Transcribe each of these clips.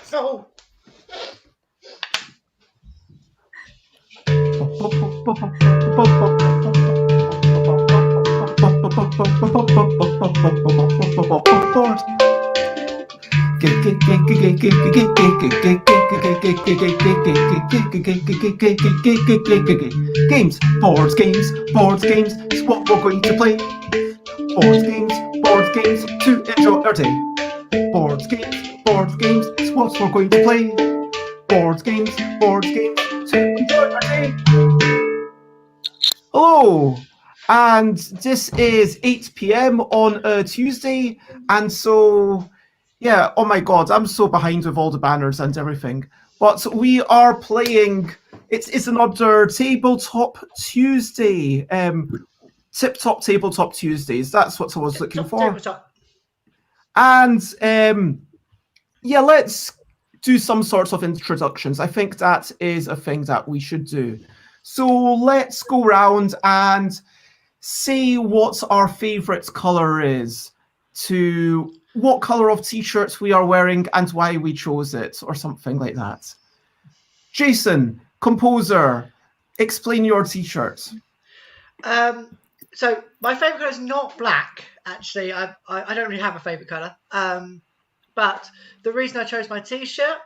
So. Games, board games, is what we're going to play. Board games to enjoy our day. Board games is what we're going to play. Board games to enjoy our day. Hello, and this is 8 p.m. on a Tuesday, and so, yeah, oh my god, I'm so behind with all the banners and everything. But we are playing, it's another Tabletop Tuesday, Tip-Top Tabletop Tuesdays, that's what I was looking for. Tabletop. And, yeah, let's do some sorts of introductions. I think that is a thing that we should do. So let's go around and say what our favorite color is, to what color of t-shirts we are wearing and why we chose it, or something like that. Jason, composer, explain your t-shirt. So my favorite color is not black. Actually, I don't really have a favorite color. But the reason I chose my t-shirt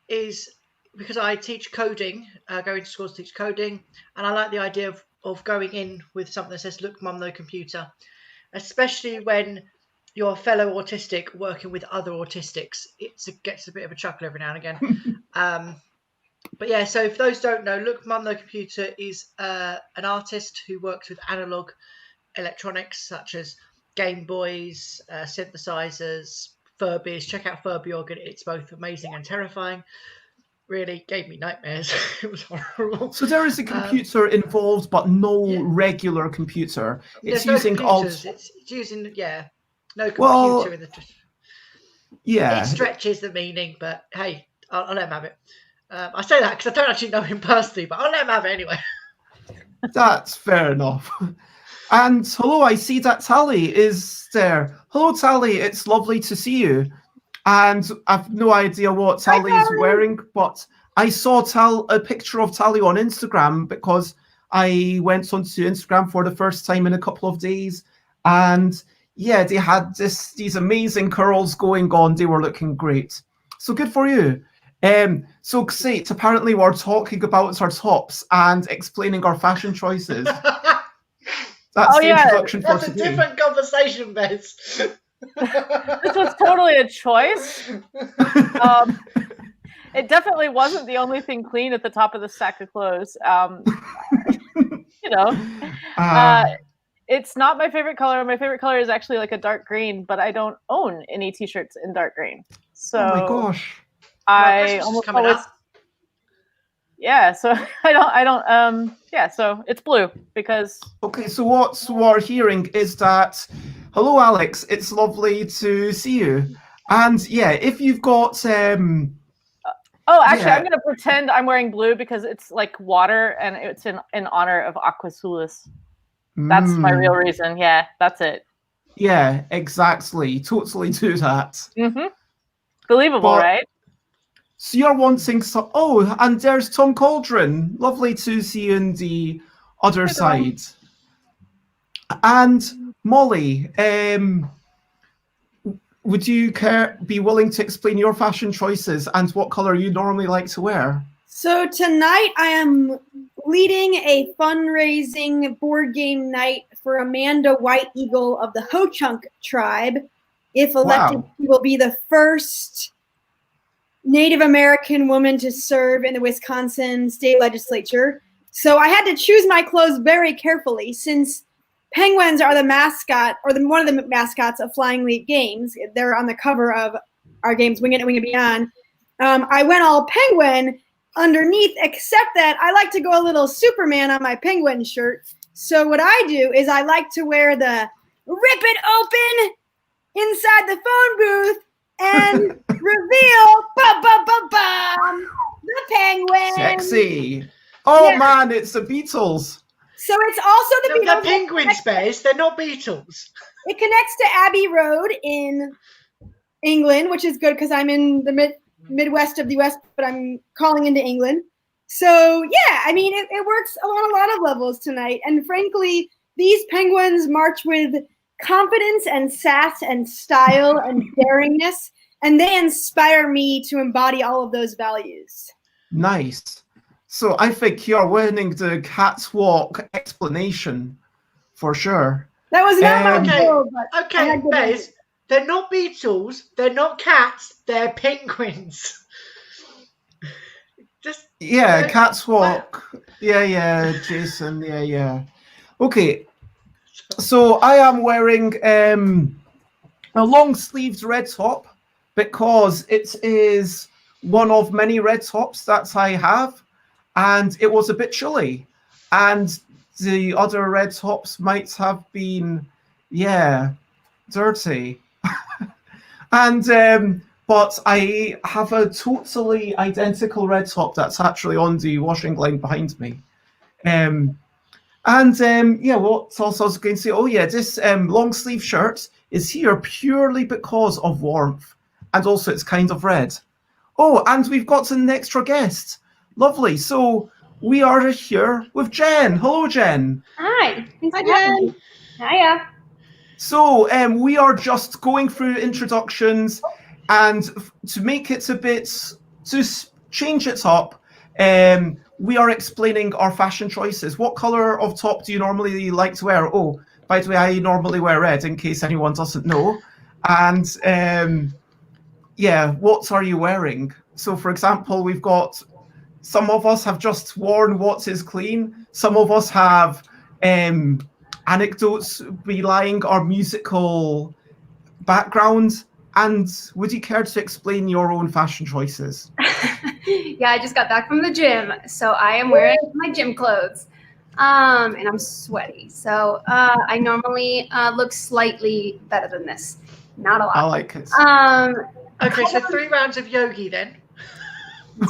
is because I teach coding, going to schools to teach coding, and I like the idea of going in with something that says, "Look, Mum, no computer," especially when you're a fellow autistic working with other autistics. It gets a bit of a chuckle every now and again. But yeah, so if those don't know, Look, Mum, no computer is an artist who works with analog electronics such as Game Boys, synthesizers, Furbies. Check out Furby Organ; it's both amazing and terrifying. Really gave me nightmares. It was horrible. So there is a computer involved, but no regular computer. It's using computers. It's using no computer in the. Yeah, it stretches the meaning, but hey, I'll let him have it. I say that because I don't actually know him personally, but I'll let him have it anyway. That's fair enough. And hello, I see that Tally is there. Hello, Tally. It's lovely to see you. And I've no idea what Tally is wearing, but I saw a picture of Tally on Instagram because I went onto Instagram for the first time in a couple of days. And yeah, they had these amazing curls going on. They were looking great. So good for you. So Kate, apparently we're talking about our tops and explaining our fashion choices. That's the introduction for today. That's a different conversation, Bez. This was totally a choice. It definitely wasn't the only thing clean at the top of the stack of clothes. It's not my favorite color. My favorite color is actually like a dark green, but I don't own any t-shirts in dark green. So oh my gosh. I almost always so so it's blue because okay, so what we're hearing is that hello Alex, it's lovely to see you. And yeah, if you've got I'm gonna pretend I'm wearing blue because it's like water and it's in honor of Aquasulis. That's my real reason. Yeah, that's it. Yeah, exactly. Totally do that. Believable, right? So you're wanting some. Oh, and there's Tom Cauldron. Lovely to see you in the other side. And Molly, would you be willing to explain your fashion choices and what color you normally like to wear? So tonight I am leading a fundraising board game night for Amanda White Eagle of the Ho-Chunk tribe. If elected, she will be the first Native American woman to serve in the Wisconsin state legislature. So I had to choose my clothes very carefully since penguins are the mascot or one of the mascots of Flying Leap Games. They're on the cover of our games, Wing It and Wing It Beyond. I went all penguin underneath, except that I like to go a little Superman on my penguin shirt. So what I do is I like to wear the rip it open inside the phone booth and reveal the penguin. Sexy. Oh man, it's the Beatles. So it's also the Beatles. They're penguin space. They're not Beatles. It connects to Abbey Road in England, which is good because I'm in the Midwest of the US, but I'm calling into England. So yeah, I mean, it works on a lot of levels tonight. And frankly, these penguins march with confidence and sass and style and daringness, and they inspire me to embody all of those values. Nice. So I think you're winning the catwalk explanation for sure. That was not my Okay, goal, but okay, Bez, they're not beetles, they're not cats, they're penguins. Just catwalk. Yeah, Jason. Yeah. Okay, so I am wearing a long-sleeved red top because it is one of many red tops that I have, and it was a bit chilly, and the other red tops might have been, dirty. And but I have a totally identical red top that's actually on the washing line behind me. What else I was going to say? Oh yeah, this long sleeve shirt is here purely because of warmth, and also it's kind of red. Oh, and we've got an extra guest. Lovely. So we are here with Jen. Hello, Jen. Hi. Hi, Jen. Hiya. So we are just going through introductions, and to make it a bit, to change it up, we are explaining our fashion choices. What color of top do you normally like to wear? Oh, by the way, I normally wear red in case anyone doesn't know. And what are you wearing? So for example, we've got, some of us have just worn what is clean. Some of us have anecdotes belying our musical background. And would you care to explain your own fashion choices? Yeah, I just got back from the gym, so I am wearing my gym clothes, and I'm sweaty. So I normally look slightly better than this, not a lot. I like it. Okay, so 3 rounds of yogi then.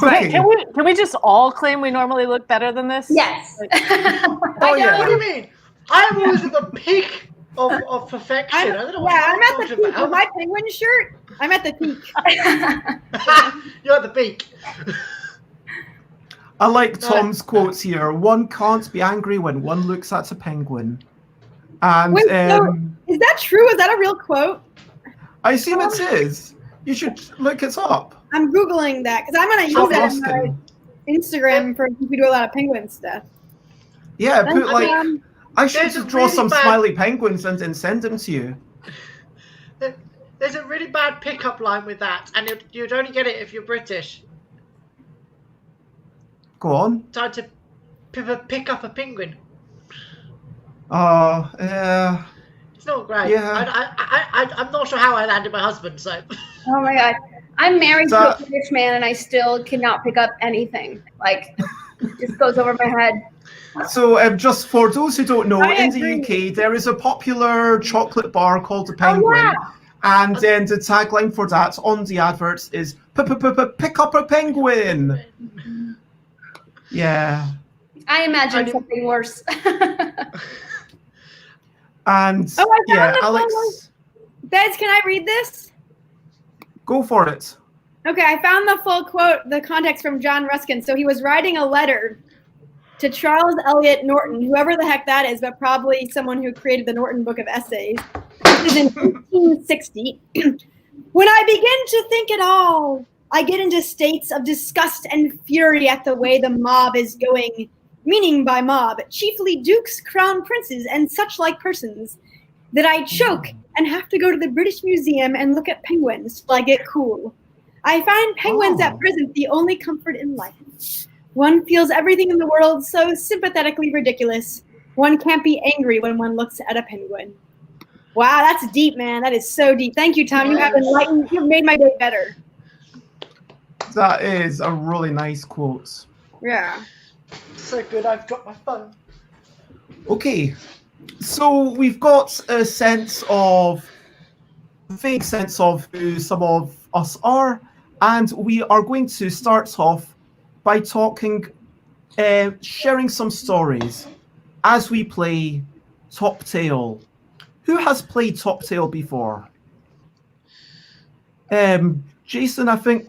Right. Can we just all claim we normally look better than this? Yes. Oh yeah. What do you mean? I am always at the peak of perfection. I don't know what I'm you're at the talking peak about. with my penguin shirt. I'm at the peak. You're at the peak. I like Tom's quotes here. One can't be angry when one looks at a penguin. And Wait, so is that true? Is that a real quote? I assume it is. You should look it up. I'm Googling that because I'm going to use that on my Instagram for we do a lot of penguin stuff. Yeah, put like, I should there's just a draw really some bad- smiley penguins and then send them to you. There's a really bad pickup line with that, and you'd only get it if you're British. Go on. Time to pick up a penguin. It's not great. Yeah. I'm not sure how I landed my husband, so. Oh my god. I'm married to a British man and I still cannot pick up anything. Like, it just goes over my head. So just for those who don't know, in the UK, there is a popular chocolate bar called the Penguin. yeah. And then the tagline for that on the adverts is pick up a penguin. Yeah. I imagine something worse. And Alex, Bez, can I read this? go for it. Okay, I found the full quote, the context from John Ruskin. So he was writing a letter to Charles Eliot Norton, whoever the heck that is, but probably someone who created the Norton Book of Essays. This is in 1860. When I begin to think at all, I get into states of disgust and fury at the way the mob is going, meaning by mob, chiefly dukes, crown princes, and such like persons, that I choke and have to go to the British Museum and look at penguins till I get cool. I find penguins at present the only comfort in life. One feels everything in the world so sympathetically ridiculous. One can't be angry when one looks at a penguin. Wow, that's deep, man. That is so deep. Thank you, Tom. You have enlightened. You've made my day better. That is a really nice quote. Yeah. So good, I've dropped my phone. Okay, so we've got a vague sense of who some of us are, and we are going to start off by talking, sharing some stories as we play Top Tail. Who has played Top Tail before? Jason, I think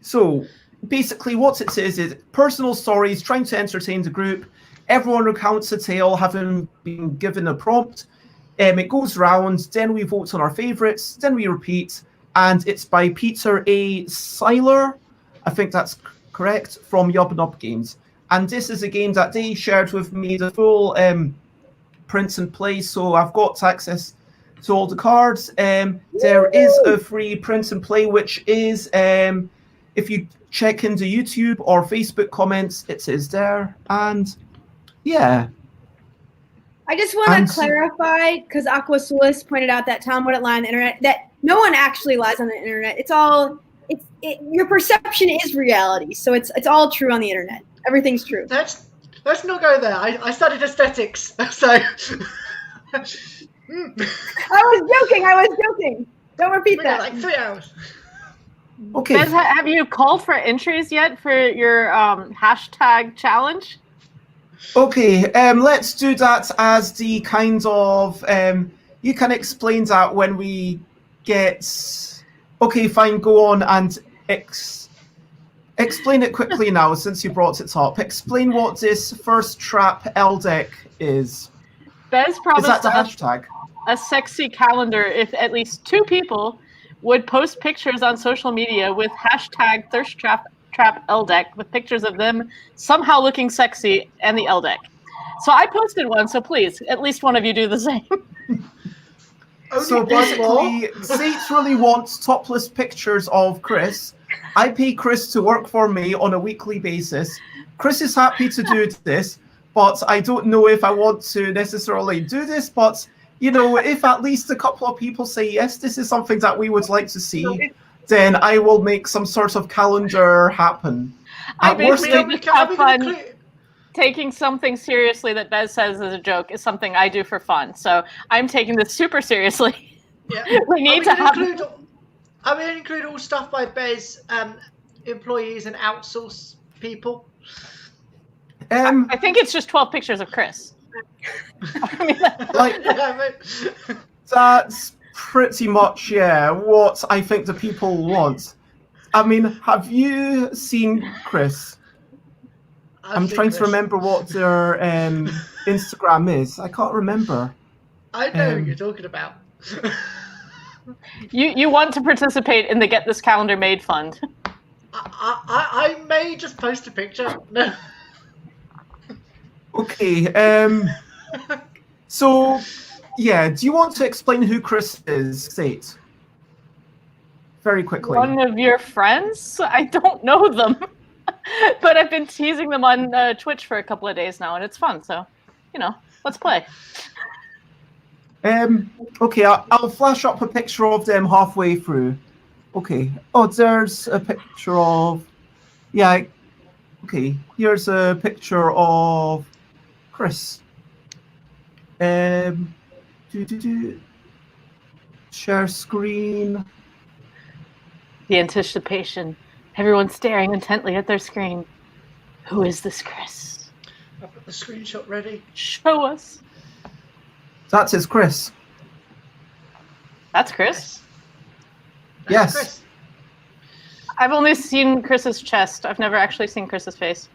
so. Basically, what it says is personal stories trying to entertain the group. Everyone recounts a tale, having been given a prompt. It goes round, then we vote on our favourites, then we repeat, and it's by Peter A Seiler, I think that's correct, from Nano-Muckell Games. And this is a game that they shared with me, the full print and play, so I've got access to all the cards. There is a free print and play, which is, if you check into YouTube or Facebook comments, it is there. And yeah. I just want to clarify, because Aquasulis pointed out that Tom wouldn't lie on the internet, that no one actually lies on the internet. It's all, your perception is reality. So it's all true on the internet. Everything's true. Let's not go there. I studied aesthetics, so. I was joking. Don't repeat that. Like 3 hours. Okay. Bez, have you called for entries yet for your hashtag challenge? Okay, let's do that as the kind of you can explain that when we get. Okay, fine. Go on and explain it quickly now, since you brought it up. Explain what this first trap L deck is. Bez promised Is that the hashtag? A sexy calendar if at least 2 people would post pictures on social media with hashtag Thirst Trap L deck with pictures of them somehow looking sexy and the L deck. So I posted one, so please, at least one of you do the same. So basically, Sate really wants topless pictures of Chris. I pay Chris to work for me on a weekly basis. Chris is happy to do this, but I don't know if I want to necessarily do this. But, you know, if at least a couple of people say, yes, this is something that we would like to see, then I will make some sort of calendar happen. Taking something seriously that Bez says is a joke is something I do for fun. So I'm taking this super seriously. Yeah. We need to have. I will include all stuff by Bez, employees and outsource people. I think it's just 12 pictures of Chris. I mean, that's pretty much, yeah, what I think the people want. I mean, have you seen Chris? I'm trying to remember what their Instagram is. I can't remember. I know who you're talking about. You want to participate in the Get This Calendar Made fund. I may just post a picture. No. Okay. So, yeah, do you want to explain who Chris is, Sate? Very quickly. One of your friends? I don't know them. But I've been teasing them on Twitch for a couple of days now, and it's fun. So, you know, let's play. Okay, I'll flash up a picture of them halfway through. Okay. Oh, there's a picture of... Yeah, okay. Here's a picture of Chris. Share screen. The anticipation. Everyone's staring intently at their screen. Who is this Chris? I've got the screenshot ready. Show us. That is Chris. That's Chris? Yes. Chris. I've only seen Chris's chest. I've never actually seen Chris's face.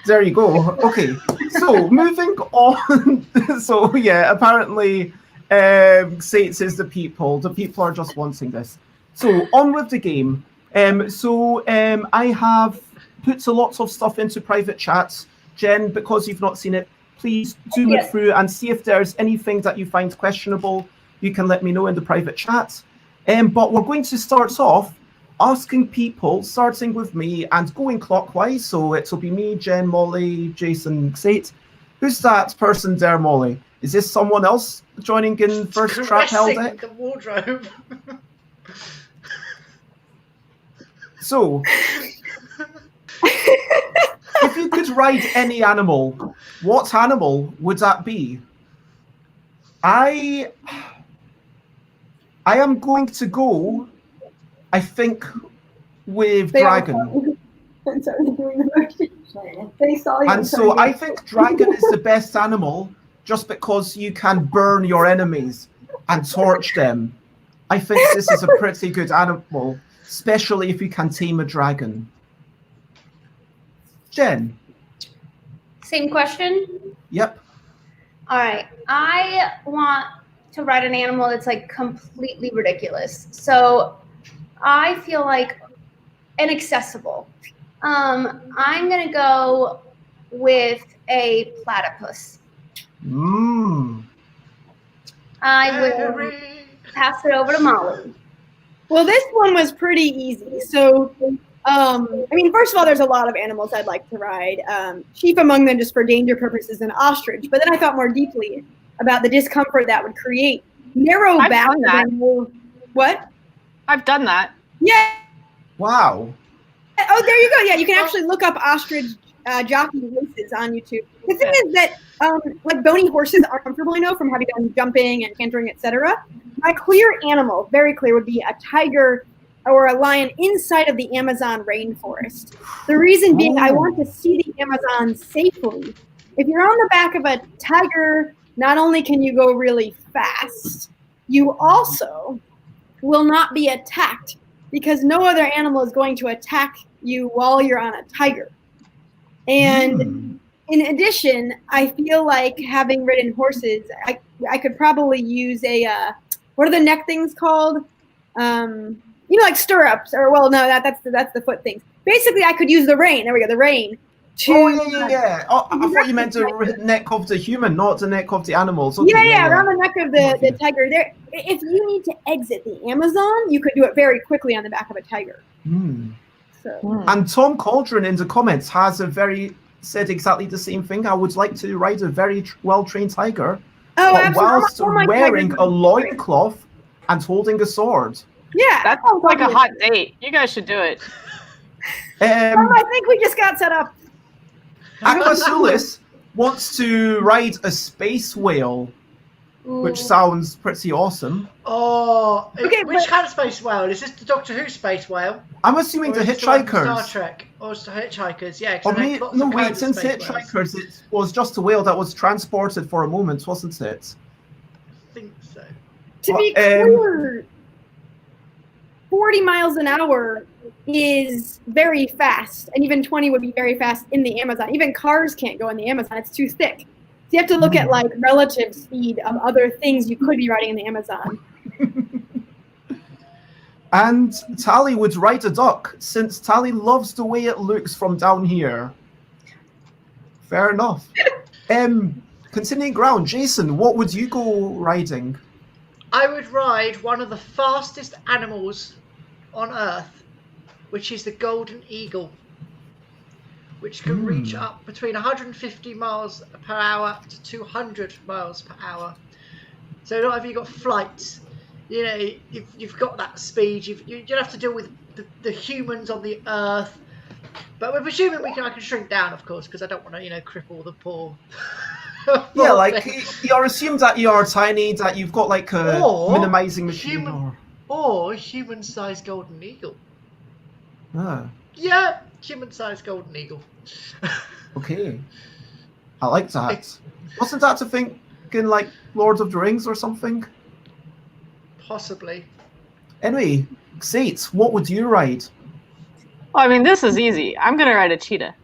There you go. Okay. So, moving on. So, yeah, apparently Sates is the people. The people are just wanting this. So, on with the game. I have put a lot of stuff into private chats. Jen, because you've not seen it, please do look through and see if there's anything that you find questionable. You can let me know in the private chat. But we're going to start off asking people, starting with me and going clockwise. So it'll be me, Jen, Molly, Jason, Sate. Who's that person there, Molly? Is this someone else joining in first trap hell deck? The wardrobe. So, if you could ride any animal, what animal would that be? I am going to go, I think, with dragon. And so I think dragon is the best animal just because you can burn your enemies and torch them. I think this is a pretty good animal, especially if you can tame a dragon. Jen. Same question. Yep. All right. I want to ride an animal that's like completely ridiculous. So I feel like inaccessible. I'm gonna go with a platypus. I will pass it over to Molly. Well, this one was pretty easy. So, I mean, first of all, there's a lot of animals I'd like to ride. Chief among them, just for danger purposes, an ostrich. But then I thought more deeply about the discomfort that would create. Narrow back. What? I've done that. Yeah. Wow. Oh, there you go. Yeah, you can actually look up ostrich jockey races on YouTube. The thing is that, like bony horses are comfortable, from having done jumping and cantering, etc. My clear animal, very clear, would be a tiger or a lion inside of the Amazon rainforest. The reason being, I want to see the Amazon safely. If you're on the back of a tiger, not only can you go really fast, you also will not be attacked because no other animal is going to attack you while you're on a tiger. And in addition, I feel like having ridden horses, I could probably use a, what are the neck things called? Like stirrups, or well, no, that's the foot things. Basically, I could use the rein. There we go, the rein. Oh, yeah. Oh, I thought you meant the neck of the human, not the neck of the animal. Yeah, around the neck of the tiger. There, if you need to exit the Amazon, you could do it very quickly on the back of a tiger. So. And Tom Cauldron in the comments has said exactly the same thing. I would like to ride a very well-trained tiger, whilst wearing a loincloth and holding a sword. Yeah, that sounds like a hot date. You guys should do it. I think we just got set up. Aquasulis wants to ride a space whale, which sounds pretty awesome. Oh, okay. Which kind of space whale? Is this the Doctor Who space whale? I'm assuming the Hitchhikers. Star Trek, or the Hitchhikers, yeah. No, wait, since Hitchhikers, it was just a whale that was transported for a moment, wasn't it? I think so. To be clear, 40 miles an hour is very fast, and even 20 would be very fast in the Amazon. Even cars can't go in the Amazon; it's too thick. So you have to look at like relative speed of other things you could be riding in the Amazon. And Tally would ride a duck, since Tally loves the way it looks from down here. Fair enough. Continuing ground, Jason, what would you go riding? I would ride one of the fastest animals on Earth, which is the golden eagle, which can reach up between 150 miles per hour to 200 miles per hour. So not if you've got flights, you've got that speed, you don't have to deal with the humans on the Earth. But we're presuming I can shrink down, of course, because I don't want to, cripple the poor. Yeah, like you're assumed that you're tiny, that you've got like a minimizing machine, or human-sized golden eagle. Yeah, human-sized golden eagle. Okay, I like that. Wasn't that to think in like Lord of the Rings or something? Possibly. Anyway, Xate, what would you ride? Well, I mean, this is easy. I'm gonna ride a cheetah.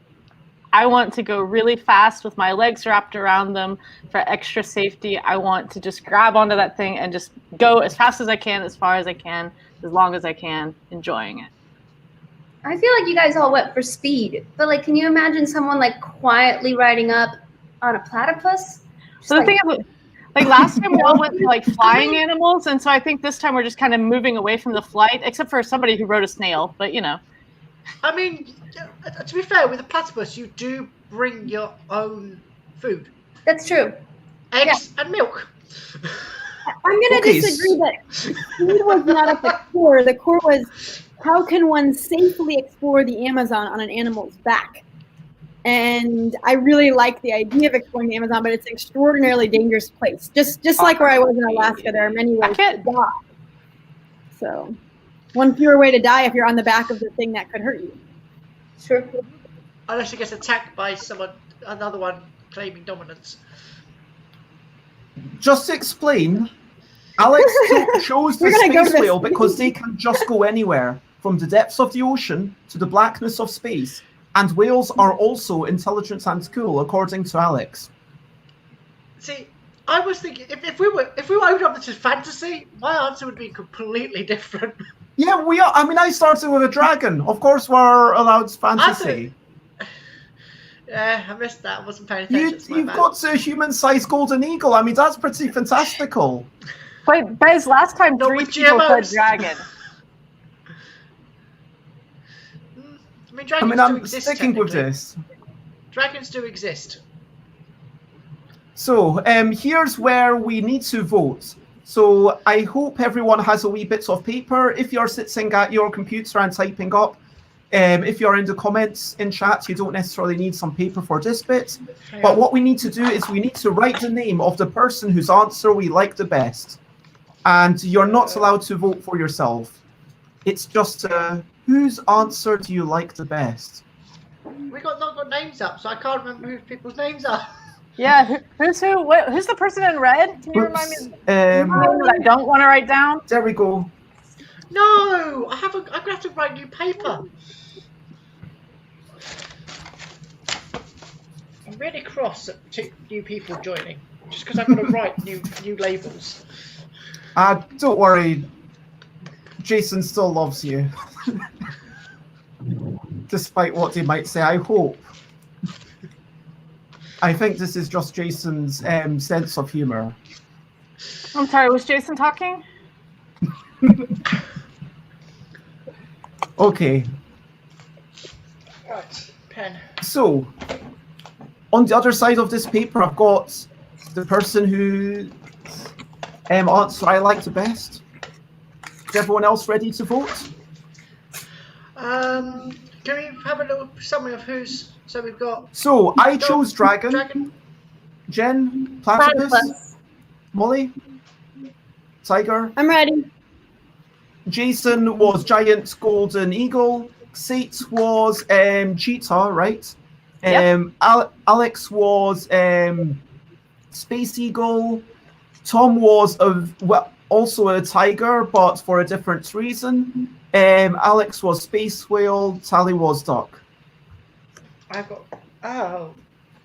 I want to go really fast with my legs wrapped around them for extra safety. I want to just grab onto that thing and just go as fast as I can, as far as I can, as long as I can, enjoying it. I feel like you guys all went for speed, but like, can you imagine someone like quietly riding up on a platypus? So the thing is, like last time we all went to like flying animals, and so I think this time we're just kind of moving away from the flight, except for somebody who rode a snail, but I mean, to be fair, with a platypus, you do bring your own food. That's true. Eggs and milk. I'm going to disagree that speed was not at the core. The core was, how can one safely explore the Amazon on an animal's back? And I really like the idea of exploring the Amazon, but it's an extraordinarily dangerous place. Just like where I was in Alaska, there are many ways to die. So, one fewer way to die if you're on the back of the thing that could hurt you. Sure. Unless it gets attacked by another one claiming dominance. Just to explain, Alex chose the We're gonna go to space this- whale because they can just go anywhere, from the depths of the ocean to the blackness of space. And whales are also intelligent and cool, according to Alex. See, I was thinking if we were opened up to fantasy, my answer would be completely different. Yeah, we are. I mean, I started with a dragon. Of course, we're allowed fantasy. Yeah, I missed that. I wasn't paying attention. It's my You've bad. got a human-sized golden eagle. I mean, that's pretty fantastical. Wait, Bez, last time Not 3 with people put GMOs. dragon. I mean, dragons do I'm exist, sticking with technically. this. Dragons do exist. So, here's where we need to vote. So, I hope everyone has a wee bit of paper. If you're sitting at your computer and typing up, if you're in the comments in chat, you don't necessarily need some paper for this bit. But what we need to do is we need to write the name of the person whose answer we like the best. And you're not allowed to vote for yourself. It's just whose answer do you like the best? We not got names up, so I can't remember who people's names are. Yeah, who's who? Who's the person in red? Can you remind me? Oops. The name that I don't want to write down. There we go. No, I'm gonna have to write new paper. I'm really cross at new people joining, just because I've got to write new labels. Don't worry. Jason still loves you. Despite what he might say, I hope. I think this is just Jason's sense of humor. I'm sorry, was Jason talking? Okay, Right, pen. so on the other side of this paper, I've got the person who answer I like the best. Is everyone else ready to vote? Can we have a little summary of who's? So we've got. So I chose dragon. Dragon. Jen, platypus, Platypus. Molly, tiger. I'm ready. Jason was giant golden eagle. Sate was cheetah, right? Yep. Alex was space eagle. Tom was also a tiger, but for a different reason. Alex was space whale. Tally was duck. I've got. Oh.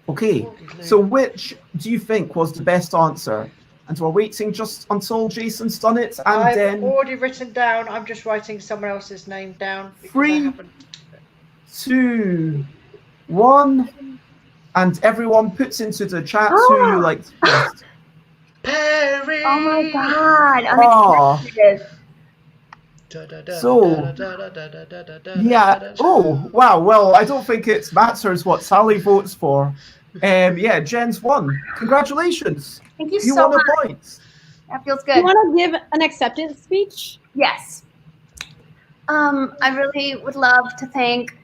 Okay, so which do you think was the best answer? And we're waiting just until Jason's done it, and I've then already written down. I'm just writing someone else's name down. because I 3, haven't- 2, 1, and everyone puts into the chat who you liked best. Perry. Oh my god! Aw. Unexpected. So, Yeah. Oh, wow. Well, I don't think it matters what Sally votes for. Yeah, Jen's won. Congratulations. Thank you You so won much. a point. That feels You good. want to give an acceptance speech? Yes. I really would love to thank,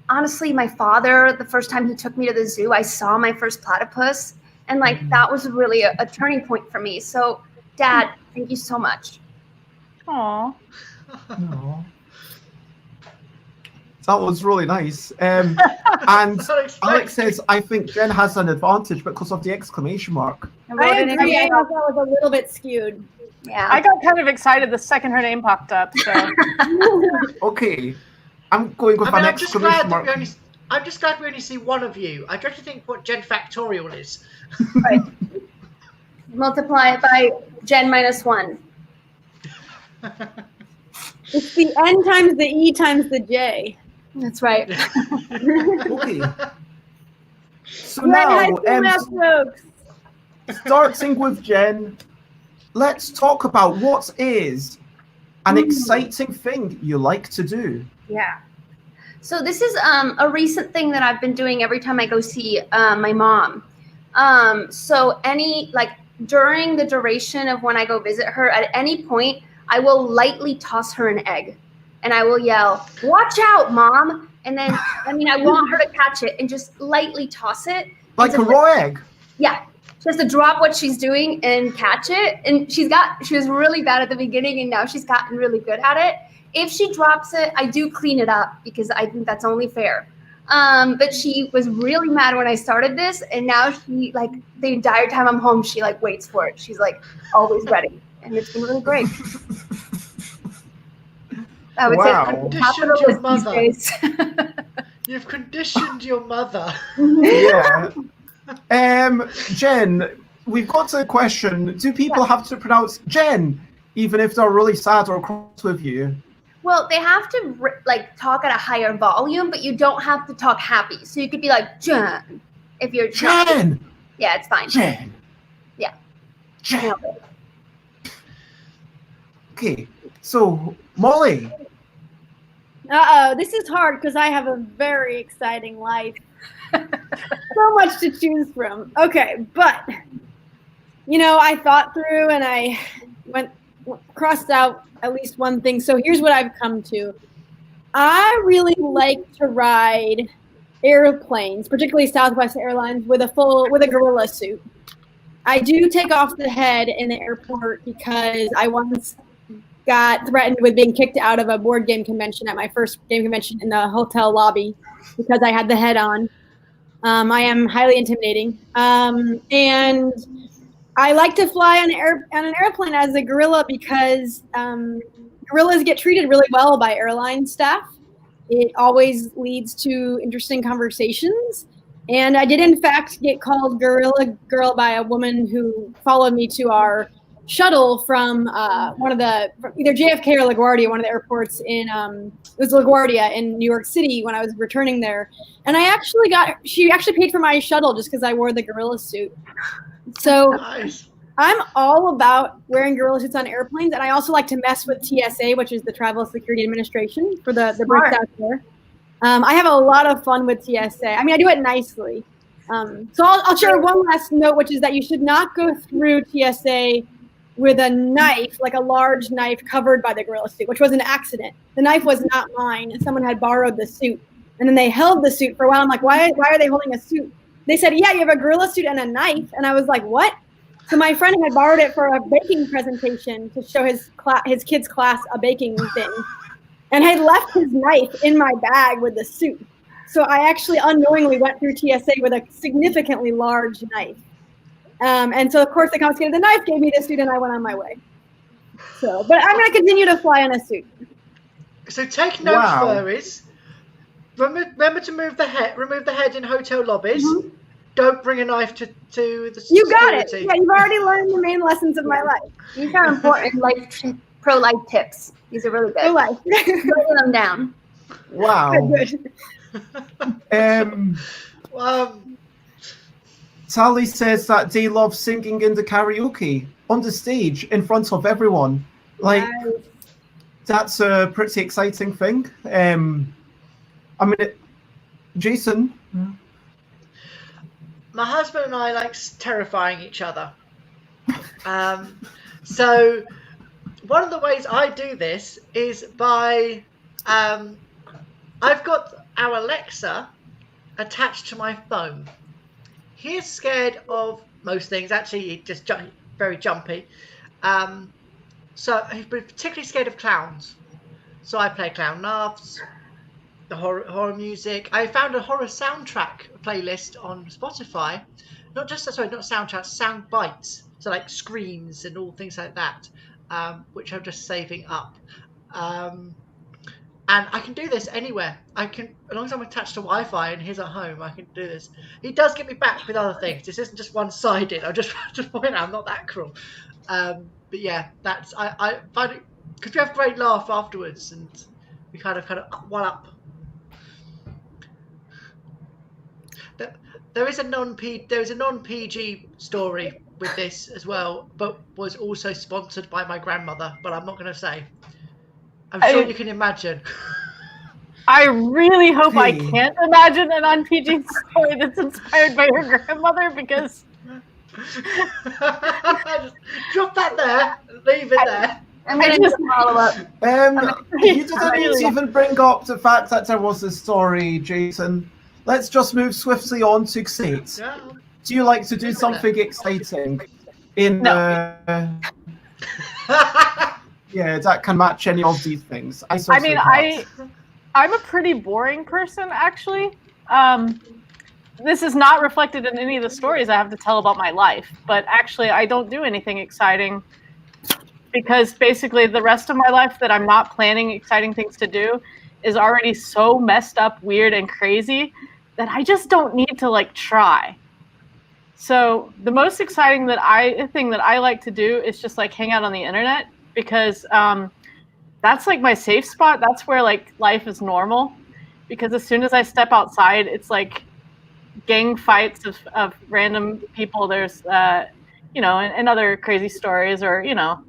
honestly, my father. The first time he took me to the zoo, I saw my first platypus, and that was really a turning point for me. So, Dad, thank you so much. Aw. No. That was really nice. And Alex says, I think Jen has an advantage because of the exclamation mark. I agree. I thought that was a little bit skewed. Yeah. I got kind of excited the second her name popped up. So Okay. I'm going with an I'm just glad exclamation that mark. I'm just glad we only see one of you. I try to think what Gen Factorial is. Right. Multiply it by Jen -1. It's the N times the E times the J. That's right. Okay. So Red now, High School math jokes. starting with Jen, let's talk about what is an exciting thing you like to do. Yeah. So this is a recent thing that I've been doing every time I go see my mom. So during the duration of when I go visit her, at any point, I will lightly toss her an egg, and I will yell, "Watch out, Mom!" And then, I want her to catch it and just lightly toss it. Like a raw egg. Yeah. She has to drop what she's doing and catch it. And she was really bad at the beginning, and now she's gotten really good at it. If she drops it, I do clean it up because I think that's only fair. But she was really mad when I started this, and now she, the entire time I'm home, she waits for it. She's always ready. and it's been really great. I would Wow. say Conditioned top of the your list mother. these days. You've conditioned your mother. Yeah. Jen, we've got a question. Do people have to pronounce Jen, even if they're really sad or cross with you? Well, they have to like talk at a higher volume, but you don't have to talk happy. So you could be like Jen if you're Jen! Yeah, it's fine. Jen! Yeah. Jen! Okay, so Molly. Uh-oh, this is hard because I have a very exciting life. So much to choose from. Okay, but, I thought through and I crossed out at least one thing. So here's what I've come to. I really like to ride airplanes, particularly Southwest Airlines, with a gorilla suit. I do take off the head in the airport because I once got threatened with being kicked out of a board game convention at my first game convention in the hotel lobby because I had the head on. I am highly intimidating. And I like to fly on an airplane as a gorilla because gorillas get treated really well by airline staff. It always leads to interesting conversations. And I did, in fact, get called Gorilla Girl by a woman who followed me to our shuttle from either JFK or LaGuardia, one of the airports it was LaGuardia in New York City when I was returning there. And she actually paid for my shuttle just because I wore the gorilla suit. So Nice. I'm all about wearing gorilla suits on airplanes. And I also like to mess with TSA, which is the Travel Security Administration for the Brits out there. I have a lot of fun with TSA. I mean, I do it nicely. So I'll share one last note, which is that you should not go through TSA with a knife, like a large knife covered by the gorilla suit, which was an accident. The knife was not mine. Someone had borrowed the suit. And then they held the suit for a while. I'm like, why are they holding a suit? They said, yeah, you have a gorilla suit and a knife. And I was like, what? So my friend had borrowed it for a baking presentation to show his kids' class a baking thing. And I left his knife in my bag with the suit. So I actually unknowingly went through TSA with a significantly large knife. And so, of course, they confiscated the knife, gave me the suit, and I went on my way. So, but I'm going to continue to fly in a suit. So take notes, furries. Remember to remove the head in hotel lobbies. Mm-hmm. Don't bring a knife to the security. You got it. Yeah, you've already learned the main lessons of my life. These are important pro-life tips. These are really good. Pro-life. Writing them down. Wow. Good. Tally says that they love singing in the karaoke on the stage in front of everyone. Like, that's a pretty exciting thing. Jason? My husband and I like terrifying each other. So one of the ways I do this is by, I've got our Alexa attached to my phone. He's scared of most things. Actually, he's just very jumpy. So he's particularly scared of clowns. So I play clown laughs, the horror music. I found a horror soundtrack playlist on Spotify. Not soundtracks, sound bites. So like screams and all things like that, which I'm just saving up. And I can do this anywhere. As long as I'm attached to Wi-Fi and he's at home, I can do this. He does get me back with other things. This isn't just one-sided. I just point out I'm not that cruel. But yeah, I find it because we have a great laugh afterwards, and we kind of one up. There is a non-PG story with this as well, but was also sponsored by my grandmother. But I'm not going to say. I'm sure you can imagine. I really hope I can't imagine an un-PG story that's inspired by your grandmother, because... Just drop that there. Leave it there. I'm going to follow up. You didn't even bring up the fact that there was a story, Jason. Let's just move swiftly on to Xate. Yeah. Do you like to do something exciting in yeah, that can match any of these things? I'm a pretty boring person, actually. This is not reflected in any of the stories I have to tell about my life, but actually I don't do anything exciting. because basically the rest of my life that I'm not planning exciting things to do is already so messed up, weird, and crazy that I just don't need to like try. So the most exciting thing that I like to do is just like hang out on the internet, because that's like my safe spot. That's where like life is normal, because as soon as I step outside, it's like gang fights of random people. There's you know, and other crazy stories, or you know,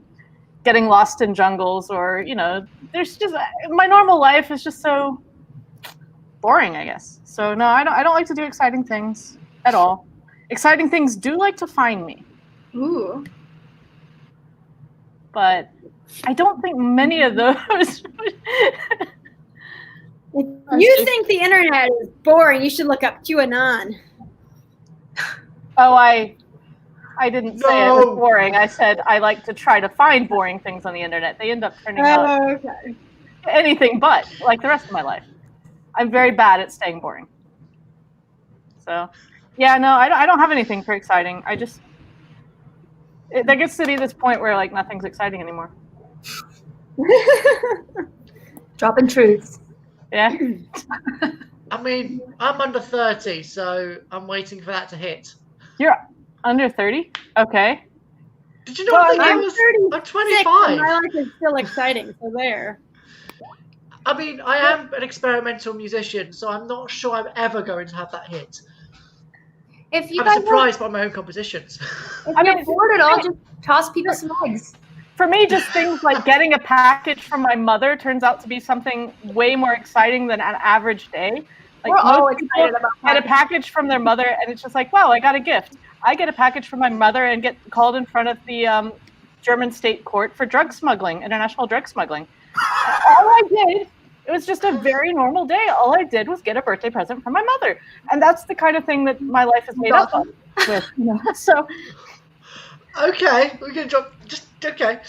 getting lost in jungles, or you know, there's just my normal life is just so boring, I guess. So no, I don't like to do exciting things at all. Exciting things do like to find me. Ooh. But I don't think many of those. If you think the internet is boring, you should look up QAnon. Oh, I didn't say it was boring. I said I like to try to find boring things on the internet. They end up turning out anything but, like the rest of my life. I'm very bad at staying boring. So, yeah, no, I don't have anything for exciting. There gets to be this point where like nothing's exciting anymore. Dropping truths. Yeah. I mean, I'm under 30, so I'm waiting for that to hit. You're under 30? Okay. Did you not think I'm I'm 36 25? and my life is still exciting, so there. I mean, I am an experimental musician, so I'm not sure I'm ever going to have that hit. If you I'm guys surprised by my own compositions. if you're bored at all, just toss people some eggs. For me, just things like getting a package from my mother turns out to be something way more exciting than an average day. Like We're all most people excited about get a package from their mother, and it's just like, wow, I got a gift. I get a package from my mother and get called in front of the German state court for drug smuggling, international drug smuggling. All I did, it was just a very normal day. All I did was get a birthday present from my mother, and that's the kind of thing that my life is made up of. With, you know? So, Okay, we're gonna drop. Just okay.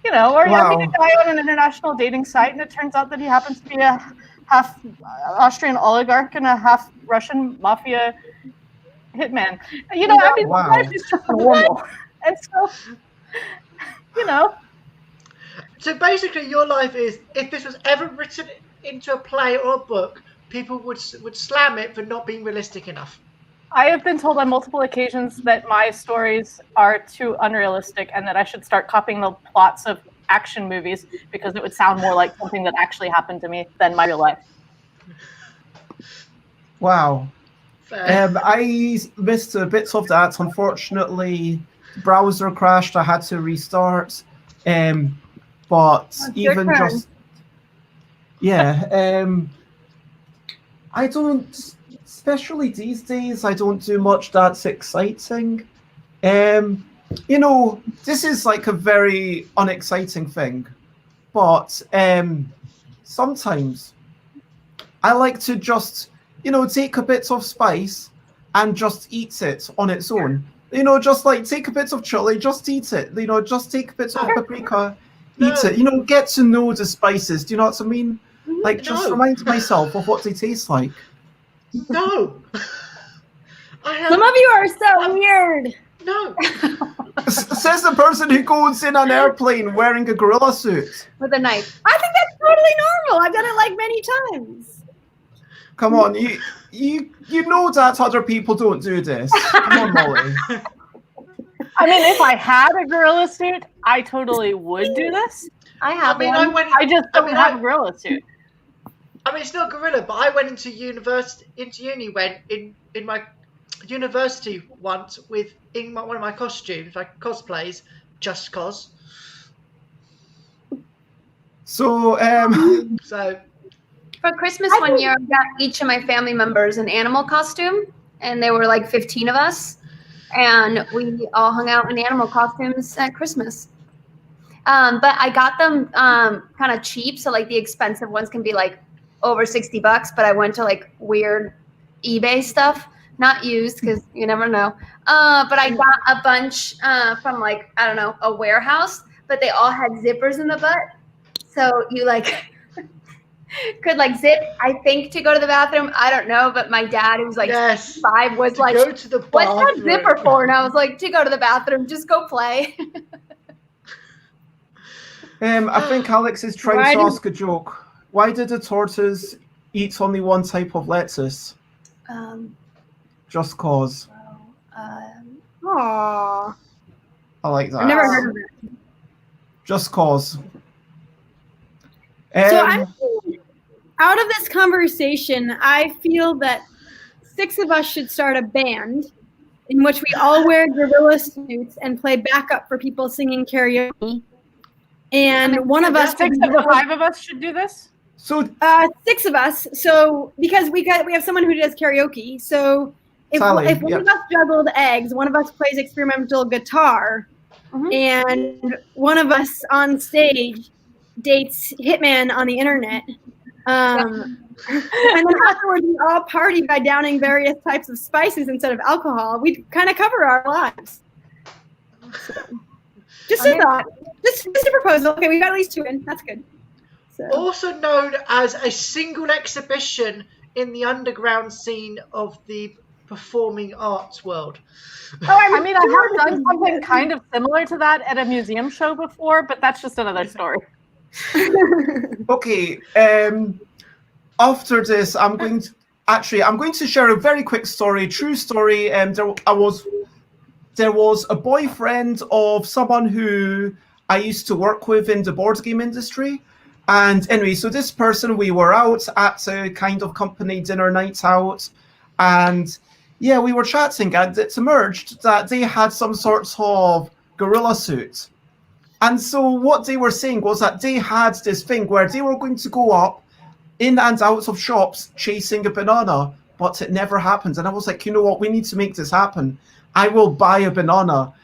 you know, or Wow. I meet a guy on an international dating site, and it turns out that he happens to be a half Austrian oligarch and a half Russian mafia hitman. You know, I mean, Wow. life is just normal, and so, you know. So basically, your life is, if this was ever written into a play or a book, people would slam it for not being realistic enough. I have been told on multiple occasions that my stories are too unrealistic and that I should start copying the plots of action movies because it would sound more like something that actually happened to me than my real life. Wow. Fair. I missed bits of that. Unfortunately, the browser crashed. I had to restart. But your even turn. just, yeah. I don't, especially these days, I don't do much that's exciting. You know, this is like a very unexciting thing, but sometimes I like to just, you know, take a bit of spice and just eat it on its own. You know, just like take a bit of chili, just eat it. You know, just take a bit of paprika, eat it. You know, get to know the spices. Do you know what I mean? Like, just No. remind myself of what they taste like. No. Some of you are so weird. No. Says the person who goes in an airplane wearing a gorilla suit. With a knife. I think that's totally normal. I've done it like many times. Come on, you know that other people don't do this. Come on, Molly. I mean, if I had a gorilla suit, I totally would do this. I have I mean, one. I just don't have a gorilla suit. I mean, it's not gorilla, but I went into uni in my university once in one of my costumes, like cosplays, just cos. So, So For Christmas one year, I got each of my family members an animal costume, and there were like 15 of us, and we all hung out in animal costumes at Christmas. But I got them kind of cheap, so like the expensive ones can be like over $60, but I went to like weird eBay stuff, not used because you never know. But I got a bunch from like, I don't know, a warehouse, but they all had zippers in the butt. So you like could like zip, I think, to go to the bathroom. I don't know, but my dad, who was like yes, 5, was to like, go to the what's that bathroom. zipper for? And I was like, to go to the bathroom, just go play. I think Alex is trying Why to do- ask a joke. Why did a tortoise eat only one type of lettuce? Just cause. Aww. I like that. I've never heard of that. Just cause. So out of this conversation, I feel that 6 of us should start a band in which we all wear gorilla suits and play backup for people singing karaoke. And one of us, 6 of the 5 of us should do this. So 6 of us. So because we have someone who does karaoke. So if Sally, one of us juggled eggs, one of us plays experimental guitar, and one of us on stage dates Hitman on the internet. And then afterwards, we all party by downing various types of spices instead of alcohol. We kind of cover our lives. So, just a thought. Just a proposal. Okay, we got at least 2 in. That's good. So. Also known as a single exhibition in the underground scene of the performing arts world. I mean, I have done something kind of similar to that at a museum show before, but that's just another story. okay. After this, I'm going to share a very quick story, true story. There was a boyfriend of someone who I used to work with in the board game industry. And anyway, so this person, we were out at a kind of company dinner night out, and yeah, we were chatting, and it emerged that they had some sorts of gorilla suit. And so what they were saying was that they had this thing where they were going to go up in and out of shops chasing a banana, but it never happened. And I was like, you know what, we need to make this happen. I will buy a banana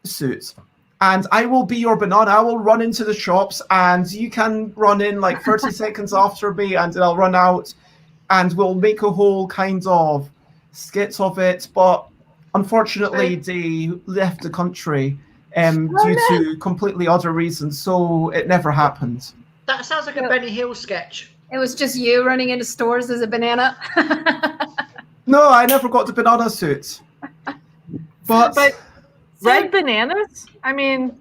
suit. And I will be your banana. I will run into the shops, and you can run in like 30 seconds after me, and then I'll run out, and we'll make a whole kind of skit of it. But unfortunately, they left the country due to completely other reasons, so it never happened. That sounds like a Benny Hill sketch. It was just you running into stores as a banana. No, I never got the banana suit. But red bananas? I mean,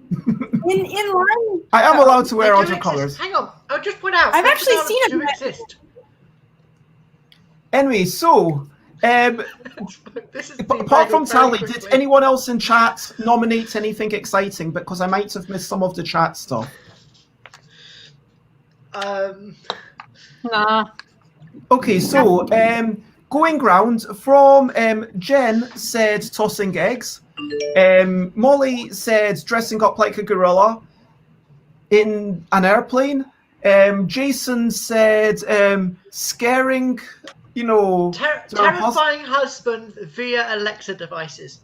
in line. I am allowed to wear They do other exist. colors. Hang on, I'll just point out. I've actually bananas seen do it. exist. Anyway, so This is apart from Tally, did anyone else in chat nominate anything exciting? Because I might have missed some of the chat stuff. nah. Okay, so going round from Jen said tossing eggs. Molly said dressing up like a gorilla in an airplane. Jason said scaring, terrifying husband via Alexa devices.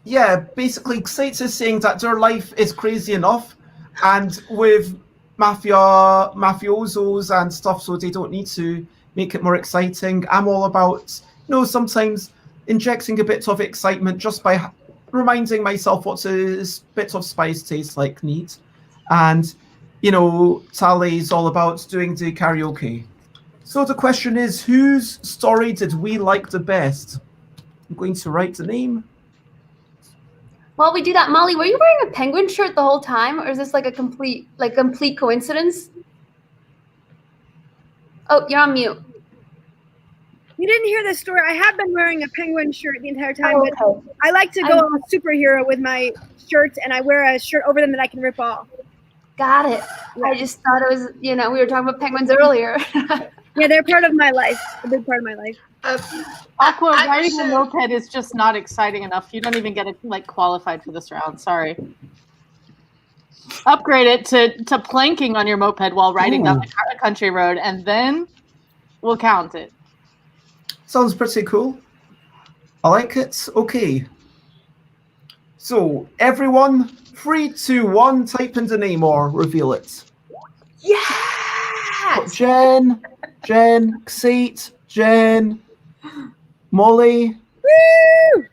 Yeah, basically, Xates is saying that their life is crazy enough, and with mafiosos and stuff, so they don't need to make it more exciting. I'm all about, sometimes injecting a bit of excitement just by reminding myself what a bit of spice tastes like neat. And, Tally's all about doing the karaoke. So the question is, whose story did we like the best? I'm going to write the name. While we do that, Molly, were you wearing a penguin shirt the whole time, or is this like a complete coincidence? Oh, you're on mute. You didn't hear the story. I have been wearing a penguin shirt the entire time, but I like to go on superhero with my shirts, and I wear a shirt over them that I can rip off. Got it. Yeah. I just thought it was, we were talking about penguins earlier. Yeah, they're part of my life. A big part of my life. Aqua, riding a moped is just not exciting enough. You don't even get it qualified for this round. Sorry. Upgrade it to planking on your moped while riding down the country road, and then we'll count it. Sounds pretty cool. I like it. Okay. So, everyone, 3, 2, 1, type in the name or reveal it. Yes! Jen, Xate, Jen, Molly. Woo!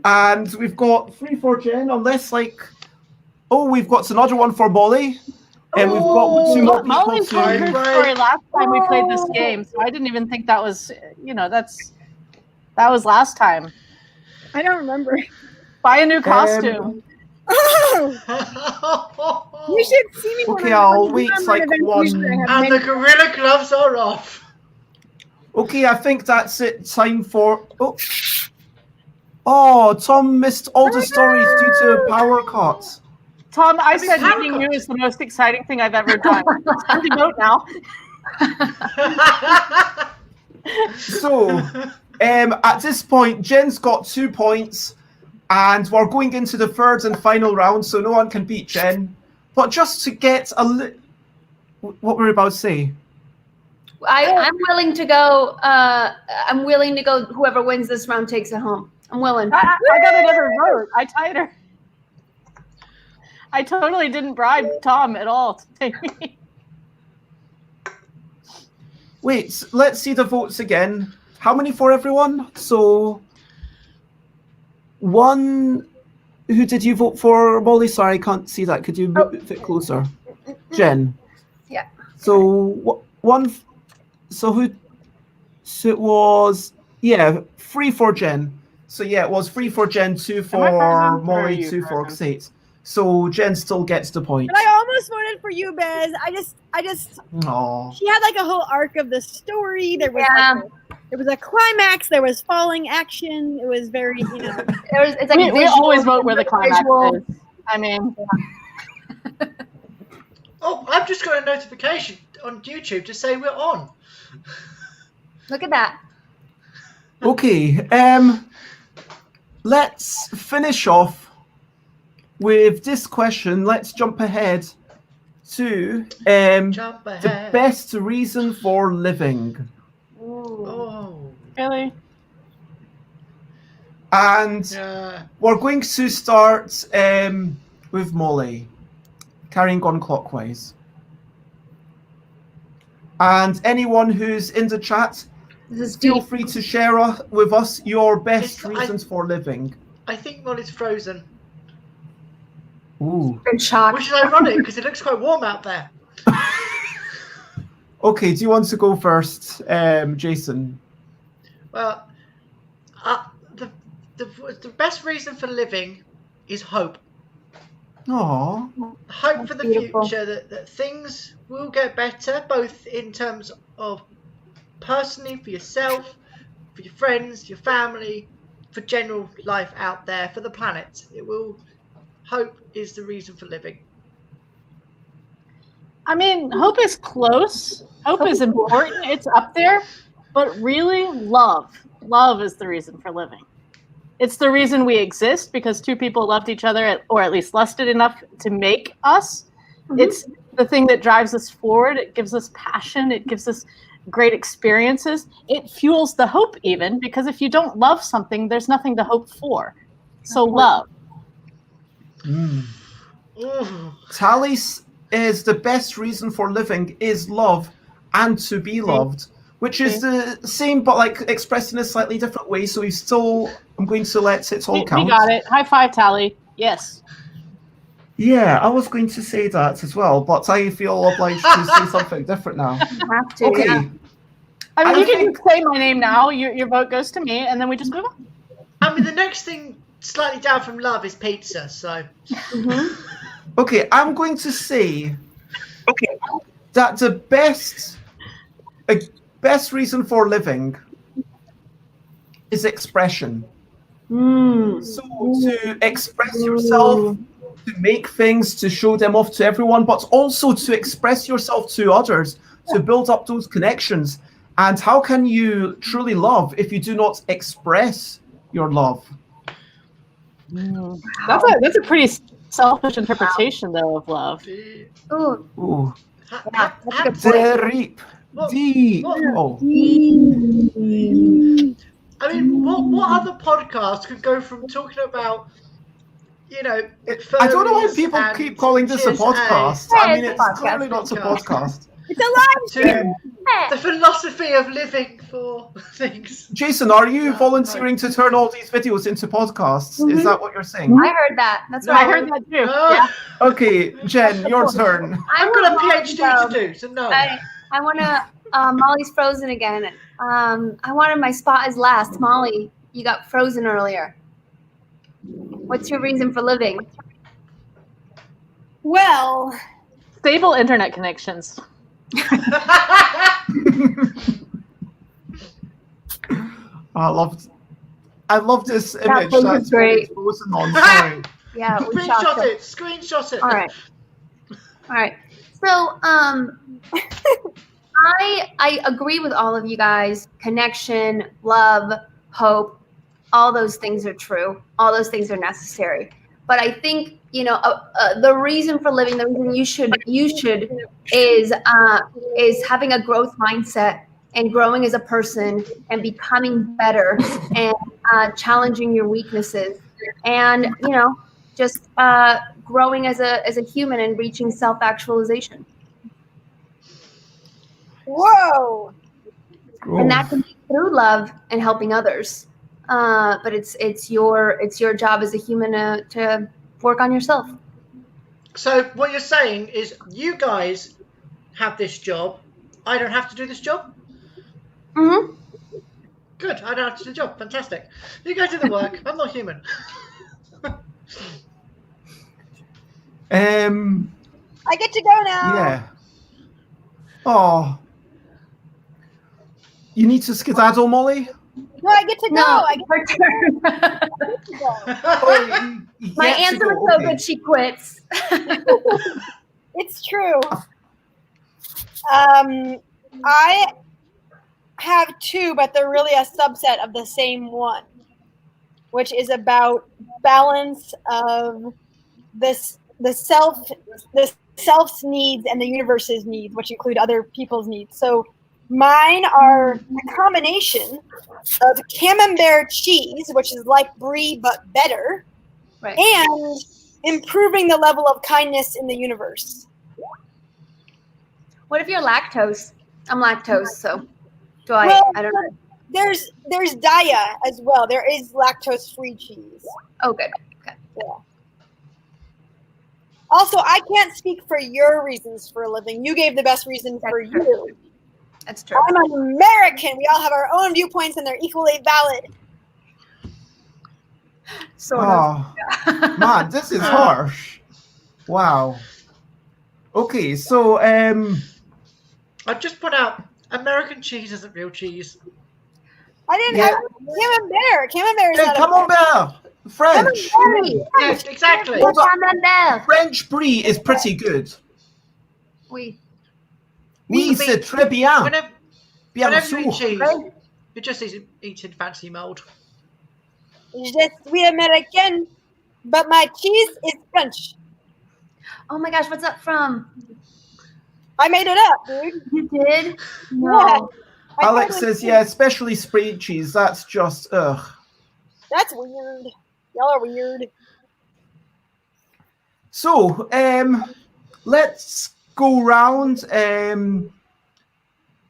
And we've got 3 for Jen, unless we've got another one for Molly. And we've got 2 more people. Molly told her story last time we played this game, so I didn't even think that was, that was last time. I don't remember. Buy a new costume. Oh! You should see me when Okay, I'm I'll running wait around like events. one. Usually I have And the many- gorilla gloves are off. Okay, I think that's it. Time for. Oh, Tom missed all the stories due to power cuts. Tom, I mean, said power meeting you cuts. is the most exciting thing I've ever done. It's time to vote now. So, at this point, Jen's got 2 points, and we're going into the third and final round, so no one can beat Jen. But just to get what were you about to say? I'm willing to go. I'm willing to go. Whoever wins this round takes it home. I'm willing. I got another vote. I tied her. I totally didn't bribe Tom at all to take me. Wait, let's see the votes again. How many for everyone? So, one. Who did you vote for, Molly? Sorry, I can't see that. Could you move it closer? Jen. Yeah. So one. So who? So it was 3 for Jen. So yeah, it was 3 for Jen, 2 Am I for frozen, or are Molly, you 2 for frozen? Xate. So Jen still gets the point. And I almost voted for you, Bez. I just Aww. she had like a whole arc of the story. There was there was a climax, there was falling action. It was very, It's like We always vote where the visual. climax is. I mean, Oh, I've just got a notification on YouTube to say we're on. Look at that. Okay, let's finish off with this question. Let's jump ahead to Jump the ahead. best reason for living. Oh. really? And Yeah. we're going to start with Molly, carrying on clockwise. And anyone who's in the chat, This is feel deep. free to share with us your best It's- reasons for living. I think Molly's frozen. Ooh. In shock. Which is ironic because it looks quite warm out there. Okay, do you want to go first, Jason? Well, the best reason for living is hope. Aww. Hope for the beautiful. future that things will get better, both in terms of personally for yourself, for your friends, your family, for general life out there, for the planet. Hope is the reason for living. I mean, hope is close. Hope is important. It's up there. But really, love. Love is the reason for living. It's the reason we exist, because two people loved each other, or at least lusted enough to make us. Mhm. It's the thing that drives us forward. It gives us passion. It gives us great experiences. It fuels the hope even, because if you don't love something, there's nothing to hope for. So love. Mm. Ooh. Tally's is the best reason for living is love and to be loved, which is the same but like expressed in a slightly different way. So I'm going to let it all We count. got it. High five, Tally. Yes. Yeah, I was going to say that as well, but I feel obliged to say something different now. You have to. Okay. Yeah. I mean, I you can think- just say my name now. Your vote goes to me, and then we just move on. I mean, the next thing slightly down from love is pizza, so. Okay, I'm going to say that the best reason for living is expression. So to express yourself, to make things, to show them off to everyone, but also to express yourself to others, to build up those connections. And how can you truly love if you do not express your love? That's a pretty selfish interpretation, though, of love. Ooh. Ooh, Yeah, that's a good point. deep, What- deep. what- Oh, I mean, what other podcast could go from talking about, I don't know why furries people and keep calling this a TSA podcast. Yeah, I mean, it's it's a podcast. clearly not a podcast. it's a live stream. to the philosophy of living for things. Jason, are you Yeah, volunteering to turn all these videos into podcasts? Is that what you're saying? I heard that. That's No, I right. heard that too. No, Yeah. Okay, Jen, your turn. I've got a PhD to do, so no. I want to. Molly's frozen again. I wanted my spot as last. Molly, you got frozen earlier. What's your reason for living? Well, Stable internet connections. I love this image. thing That's is great. frozen on. Sorry. Yeah, we shot Screenshot them. it. Screenshot it. All right. So, I agree with all of you guys. Connection, love, hope, all those things are true. All those things are necessary. But I think the reason for living, the reason you should is having a growth mindset and growing as a person and becoming better and challenging your weaknesses and just growing as a human and reaching self-actualization. whoa. And that can be through love and helping others. But it's your job as a human to work on yourself. So what you're saying is you guys have this job. I don't have to do this job? Mm-hmm. Good. I don't have to do the job. Fantastic. You guys do the work. I'm not human. I get to go now. Yeah. Oh. You need to skedaddle, Molly? No, I get to go. No, I get her turn. to go. Oh, you My get to answer go, was so okay. good she quits. It's true. I have two, but they're really a subset of the same one, which is about balance of the self's needs and the universe's needs, which include other people's needs. So mine are a combination of camembert cheese, which is like brie but better, Right. and improving the level of kindness in the universe. What if you're lactose? I'm lactose, so I don't know. There's Daya as well. There is lactose-free cheese. Oh, good. Okay. Yeah. Also, I can't speak for your reasons for a living. You gave the best reason for you. That's true. I'm an American. We all have our own viewpoints, and they're equally valid. Sort of. Oh, man, this is harsh. Wow. Okay, so I've just put out American cheese isn't real cheese. I didn't Yeah. have camembert. Camembert is hey, not come on, Bear. French. Yes, exactly. Hold on. Camembert. French brie is pretty good. Oui. Oui, c'est très bien. Whenever Bien you eat sûr. cheese, you're just eating fancy mold. Je suis American, but my cheese is French. Oh my gosh, what's that from? I made it up, dude. You did? Yeah. No. I Alex totally says, yeah, especially sprayed cheese. That's just, ugh. That's weird. Y'all are weird. So, let's go round.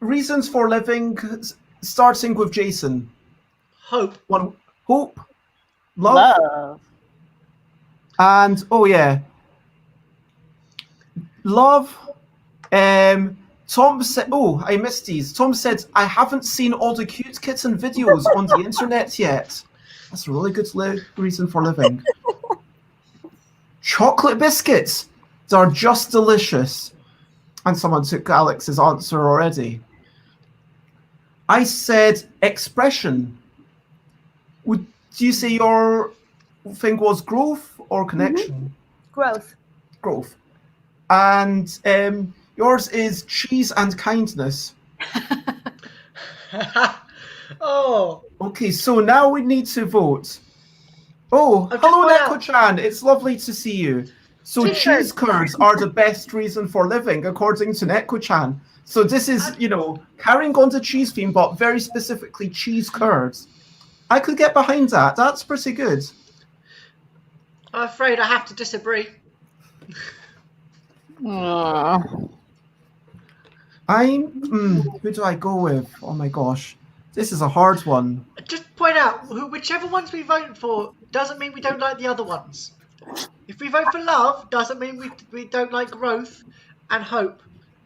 Reasons for living, starting with Jason. Hope. Hope, love, and oh yeah, love. Tom said, oh, I missed these. Tom said, I haven't seen all the cute kitten videos on the internet yet. That's a really good reason for living. Chocolate biscuits. They're just delicious. And someone took Alex's answer already. I said expression. Would you say your thing was growth or connection? Growth. Growth. And yours is cheese and kindness. Oh. Okay, so now we need to vote. Oh, I've hello, just put Neko-chan. It's lovely to see you. So cheese curds are the best reason for living, according to Neko-chan. So this is, carrying on the cheese theme, but very specifically cheese curds. I could get behind that. That's pretty good. I'm afraid I have to disagree. Who do I go with? Oh my gosh. This is a hard one. Just point out, whichever ones we vote for doesn't mean we don't like the other ones. If we vote for love, doesn't mean we don't like growth and hope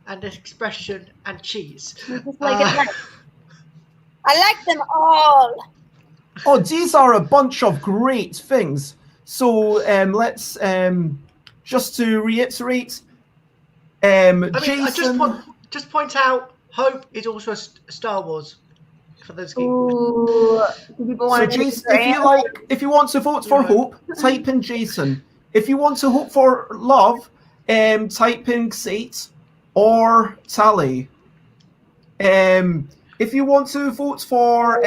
and expression and cheese. I like them all. Oh, these are a bunch of great things. So let's just to reiterate, I mean, Jason. I just point out, Hope is also a Star Wars for those games. Ooh, do people So want to Jason, if you want to vote for Hope, type in Jason. If you want to vote for Love, type in Xate or Tally. If you want to vote for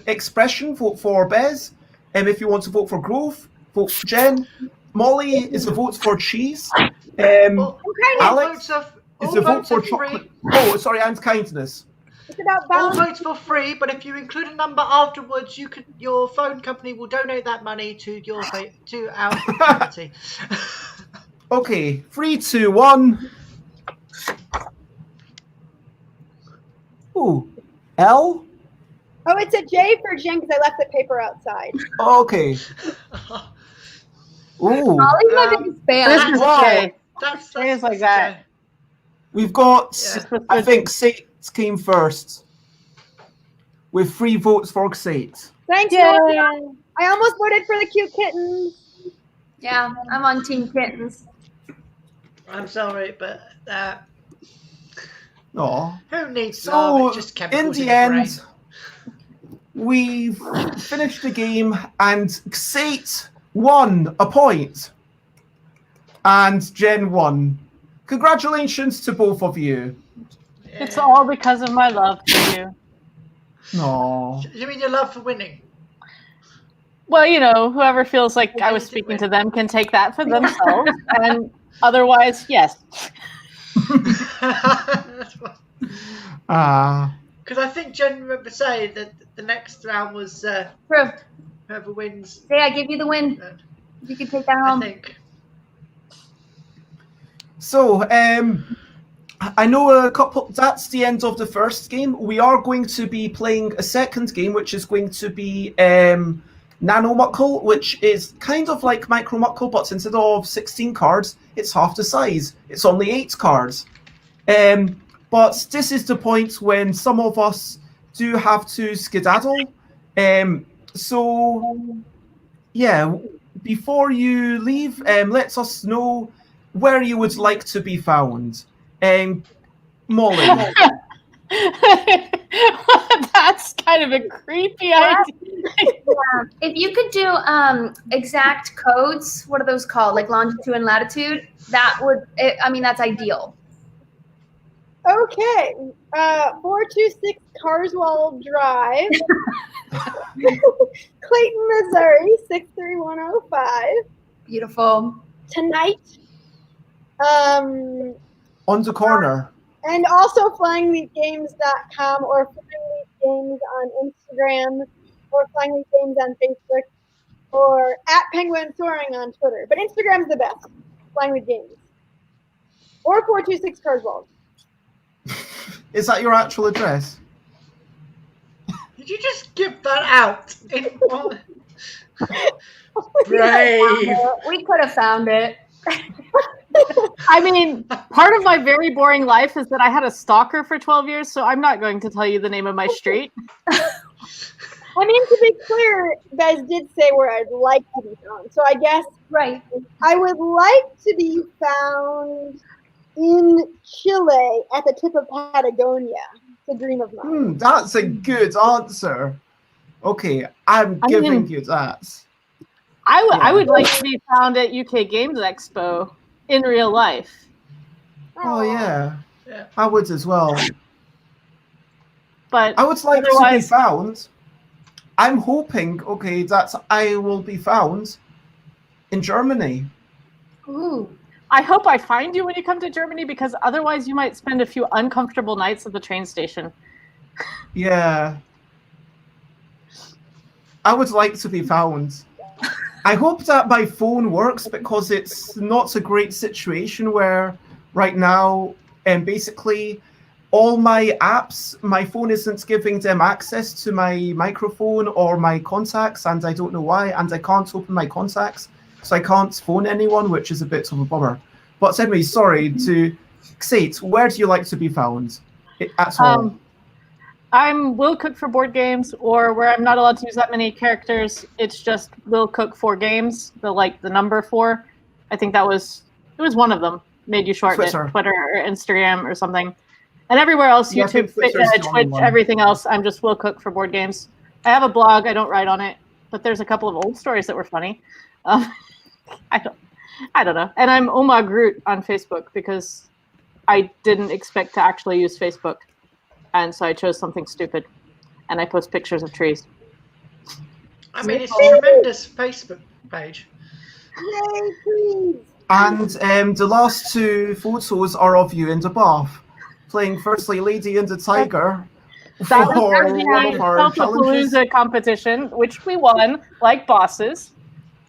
Expression, vote for Bez. If you want to vote for Growth, vote for Jen. Molly is a vote for Cheese. Alex is a vote for Chocolate. Oh, sorry, and Kindness. It's about All balance. votes for free, but if you include a number afterwards, your phone company will donate that money to our charity. Okay, 3, 2, 1. Ooh, L. Oh, it's a J for Jen because I left the paper outside. Okay. Ooh, Molly's my biggest fan. This is Wow. Jay. That's Things like that. we've got. Yeah. I think Xate came first, with 3 votes for Xate. Thanks, Yay. Laura. I almost voted for the cute kittens. Yeah, I'm on Team Kittens. I'm sorry, but Aw. who needs So, love? It's just in chemicals the in the brain. end, we've finished the game, and Xate won a point, and Jen won. Congratulations to both of you. It's all because of my love for you. No. You mean your love for winning? Well, whoever feels like I was speaking to them can take that for themselves. And otherwise, yes. Because Ah. I think Jen remember saying that the next round was True. whoever wins. Say I give you the win. You can take that I home. think. So, I know a couple. That's the end of the first game. We are going to be playing a second game, which is going to be Nano-Muckell, which is kind of like Micro-Muckell, but instead of 16 cards, it's half the size. It's only 8 cards. But this is the point when some of us do have to skedaddle. So, yeah, before you leave, let us know where you would like to be found. Molly. That's kind of a creepy idea. If you could do exact codes, what are those called? Like longitude and latitude? That's ideal. Okay. 426 Carswell Drive, Clayton, Missouri, 63105. Beautiful. Tonight. On the corner. And also flyingleapgames.com or flyingleapgames on Instagram or flyingleapgames on Facebook or at Penguin Soaring on Twitter. But Instagram's the best. Flyingleapgames. Or 426 Carswell. Is that your actual address? Did you just give that out? Brave. We could have found it. I mean, part of my very boring life is that I had a stalker for 12 years, so I'm not going to tell you the name of my street. I mean, to be clear, Bez did say where I'd like to be found. So I guess Right. I would like to be found in Chile at the tip of Patagonia. It's a dream of mine. That's a good answer. Okay, I'm giving you that. I would like to be found at UK Games Expo in real life. Oh yeah, Yeah. I would as well. But I would like to be otherwise- found. I'm hoping, that I will be found in Germany. Ooh. I hope I find you when you come to Germany, because otherwise you might spend a few uncomfortable nights at the train station. Yeah. I would like to be found. I hope that my phone works, because it's not a great situation where right now, basically all my apps, my phone isn't giving them access to my microphone or my contacts, and I don't know why, and I can't open my contacts, so I can't phone anyone, which is a bit of a bummer. But anyway, sorry, to Xate, where do you like to be found at all? I'm Will Cook for board games, or where I'm not allowed to use that many characters, it's just Will Cook for games, the number 4. I think that was was one of them. Made you shorten Twitter. it, Twitter or Instagram or something. And everywhere else, Yeah, I think YouTube, Twitter's the only Twitch, one. everything else, I'm just Will Cook for board games. I have a blog. I don't write on it, but there's a couple of old stories that were funny. I don't know. And I'm Oma Groot on Facebook because I didn't expect to actually use Facebook. And so I chose something stupid. And I post pictures of trees. I mean, it's a tremendous Facebook page. Yay, please. And the last two photos are of you in the bath, playing firstly Lady and the Tiger That for was one of our challenges. Peltapalooza competition, which we won like bosses,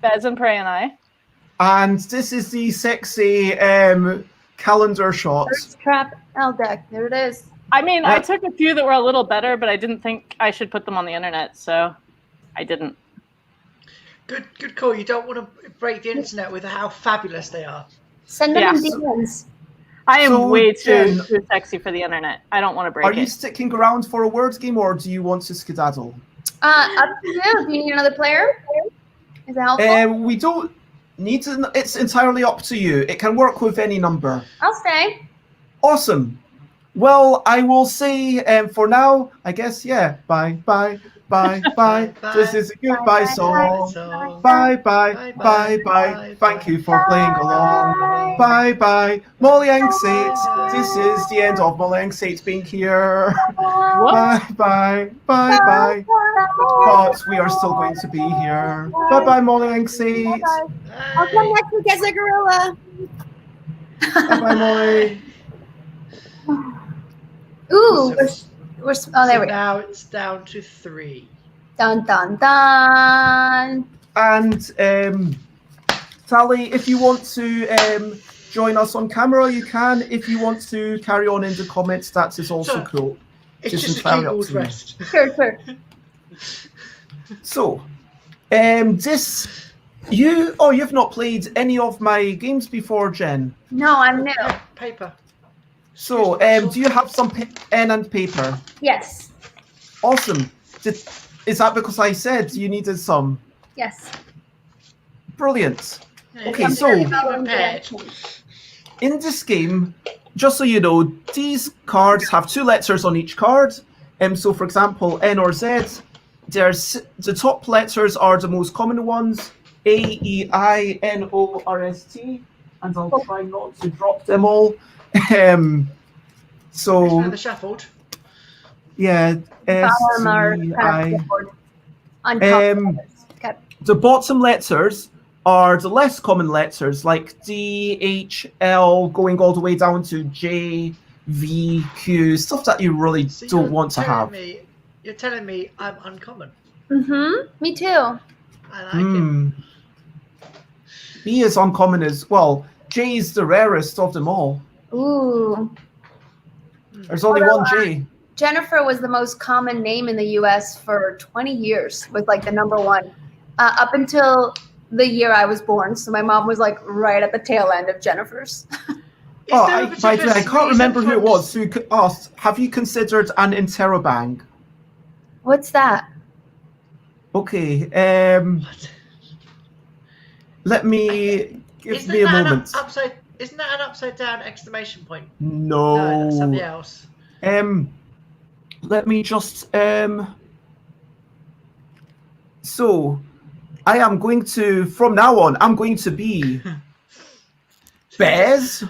Bez and Prey and I. And this is the sexy calendar shot. Thirst Trap L deck. There it is. I mean, I took a few that were a little better, but I didn't think I should put them on the internet, so I didn't. Good call. You don't want to break the internet with how fabulous they are. Send them Yeah. in DMs. I am So, way Jen, too sexy for the internet. I don't want to break Are it. you sticking around for a word game, or do you want to skedaddle? Up to you. Do you need another player? Is that helpful? We don't need to. It's entirely up to you. It can work with any number. I'll stay. Awesome. Well, I will say for now, I guess, yeah. Bye. This is a goodbye song. Bye. Thank you for playing along. Bye. Molly Angsate. This is the end of Molly Angsate being here. What? Bye. But we are still going to be here. Bye, Molly Angsate. I'll come next week as a gorilla. Bye, Molly. Ooh, we're oh, there we go. Now it's down to 3. Dun dun dun. And Tally, if you want to join us on camera, you can. If you want to carry on in the comments, that is also Sure. cool. It's Just just a entirely up keyboard to you. rest. Sure. So, you've not played any of my games before, Jen. No, I'm new. Paper. So, do you have some pen and paper? Yes. Awesome. Is that because I said you needed some? Yes. Brilliant. Yeah, Okay, I'm so- very prepared. In this game, just so you know, these cards have 2 letters on each card. So, for example, N or Z, the top letters are the most common ones, A, E, I, N, O, R, S, T, and I'll try not to drop them all. And So, the shuffled. yeah, S, Bottom are T, kind I. of uncommon. Okay. The bottom letters are the less common letters, like D, H, L, going all the way down to J, V, Q, stuff that you really So don't you're want to telling have. You're telling me I'm uncommon. Me too. I like it. B is uncommon as well. J is the rarest of them all. Ooh. There's only Although, one J. Jennifer was the most common name in the U.S. for 20 years, was like the number one, up until the year I was born. So my mom was like right at the tail end of Jennifer's. Is there a By the way, particular I can't reason remember who it for- was who asked, have you considered an interrobang? What's that? Okay, What? let me give Isn't me a that an moment. Isn't that an upside down exclamation point? No. No, that's something else. Let me just so I am going to, from now on, I'm going to be Bez.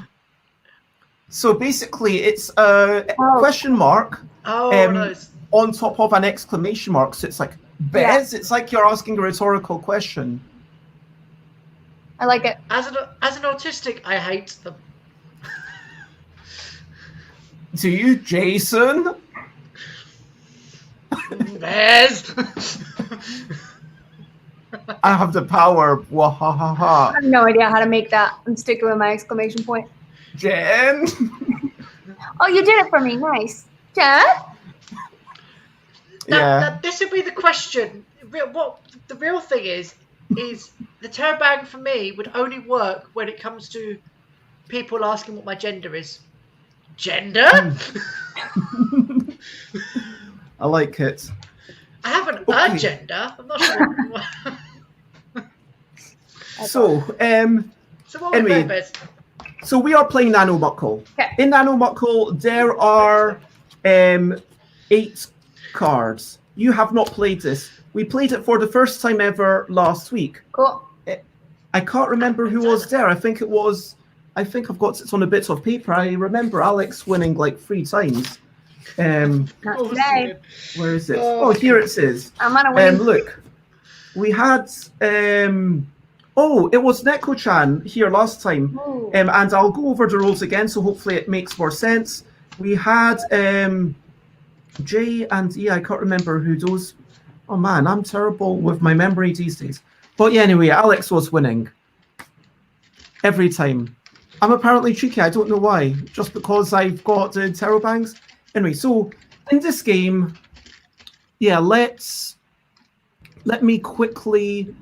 So basically it's a question mark Oh, those. on top of an exclamation mark. So it's like Bez, it's like you're asking a rhetorical question. I like it. As an autistic, I hate them. Do you, Jason? Bez. I have the power. Wahahaha. I have no idea how to make that. I'm sticking with my exclamation point. Jen? Oh, you did it for me. Nice. Jen? Yeah. This would be the question. What the real thing is the terabang for me would only work when it comes to people asking what my gender is. Gender? I like it. I have an Okay. agenda. I'm not sure. So, So what would Anyway. be Bez? So we are playing Nano-Muckell. Okay. In Nano-Muckell, there are 8 cards. You have not played this. We played it for the first time ever last week. Cool. I can't remember who was there. I think I've got it on a bit of paper. I remember Alex winning like 3 times. Not today. Where is it? Oh, here it is. I'm on a win. Look, we had it was Neko-chan here last time. Ooh. And I'll go over the rules again, so hopefully it makes more sense. We had J and E. I can't remember who those. Oh man, I'm terrible with my memory these days. But yeah, anyway, Alex was winning every time. I'm apparently cheeky. I don't know why. Just because I've got the tarot bangs. Anyway, so in this game, yeah, let me quickly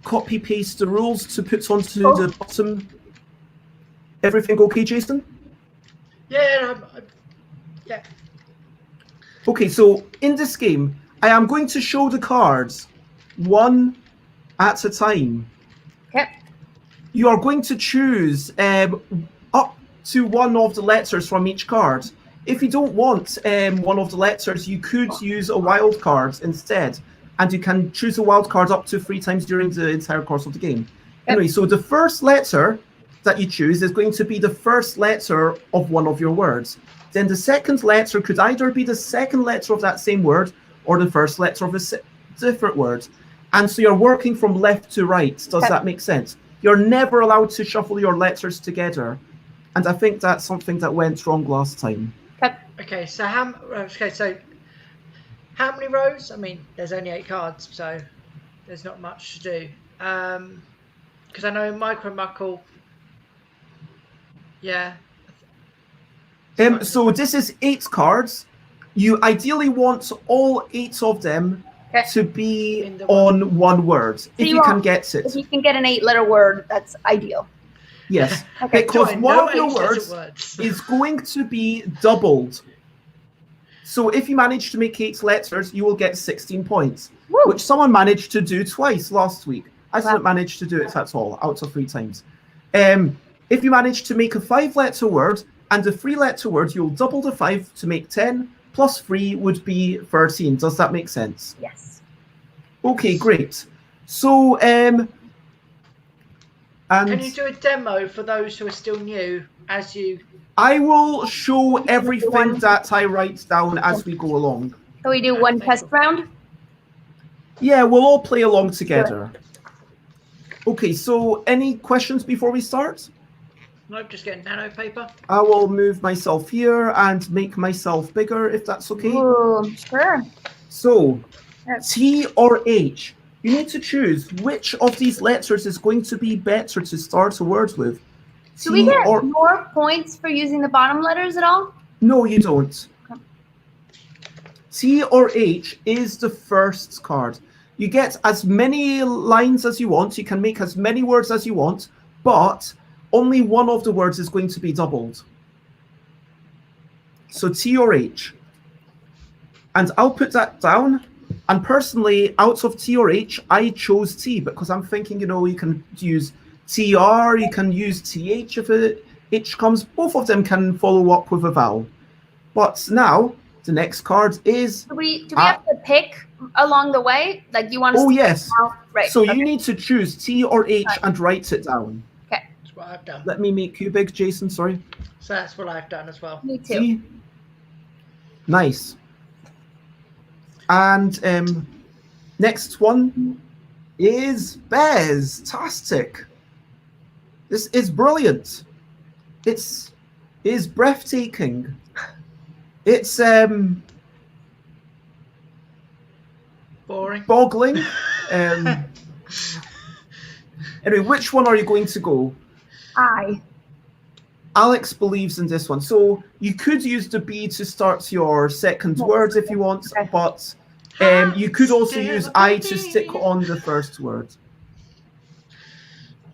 copy paste the rules to put onto the bottom. Everything okay, Jason? Yeah, yeah. Okay, so in this game, I am going to show the cards one at a time. Okay. You are going to choose up to one of the letters from each card. If you don't want one of the letters, you could use a wild card instead. And you can choose a wild card up to 3 times during the entire course of the game. Anyway, so the first letter that you choose is going to be the first letter of one of your words. Then the second letter could either be the second letter of that same word or the first letter of a different word. And so you're working from left to right. Does that make sense? You're never allowed to shuffle your letters together. And I think that's something that went wrong last time. Okay, so how many rows? I mean, there's only 8 cards, so there's not much to do. Because I know Micro-Muckell, yeah. So this is 8 cards. You ideally want all 8 of them to be on one word, So if you can get If it. you can get an 8-letter word, that's ideal. Yes, Okay. because Join, one no of your 8-letter words is going to be doubled. So if you manage to make 8 letters, you will get 16 points, Woo. which someone managed to do twice last week. I didn't manage to do it at all, out of 3 times. If you manage to make a 5-letter word and a 3-letter word, you'll double the 5 to make 10, plus 3 would be 13. Does that make sense? Yes. Okay, great. So, and Can you do a demo for those who are still new as you... I will show everything that I write down as we go along. So we do one test round? Yeah, we'll all play along together. Okay, so any questions before we start? Nope, just getting nano paper. I will move myself here and make myself bigger, if that's okay. Ooh, sure. So, T or H. You need to choose which of these letters is going to be better to start a word with. Do we get more points for using the bottom letters at all? No, you don't. Okay. T or H is the first card. You get as many lines as you want. You can make as many words as you want, but only one of the words is going to be doubled. So T or H. And I'll put that down. And personally, out of T or H, I chose T because I'm thinking, you can use TR, you can use TH if a H comes. Both of them can follow up with a vowel. But now, the next card is... Do we have to pick along the way? Like, you want to... Oh, yes. Right. So you need to choose T or H and write it down. Okay. That's what I've done. Let me make you big, Jason, sorry. So that's what I've done as well. Me too. T. Nice. And next one is Bez-tastic. This is brilliant. It's breathtaking. It's Boring. boggling. Anyway, which one are you going to go? Alex believes in this one. So you could use the B to start your second word if you want, but you could also use I to stick on the first word.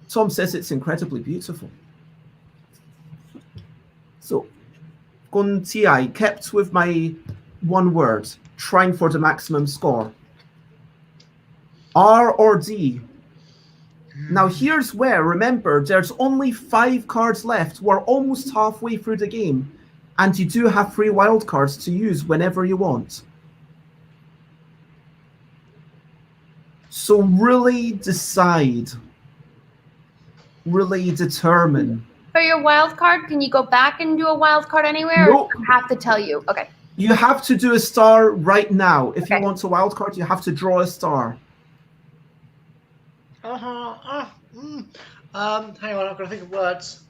Tom says it's incredibly beautiful. So, con TI, kept with my one word, trying for the maximum score. R or D? Now here's where, remember, there's only 5 cards left. We're almost halfway through the game. And you do have 3 wildcards to use whenever you want. So really decide. Really determine. For your wild card, can you go back and do a wild card anywhere? Nope. Or do I have to tell you? Okay. You have to do a star right now. If Okay. you want a wild card, you have to draw a star. Hang on, I've got to think of words.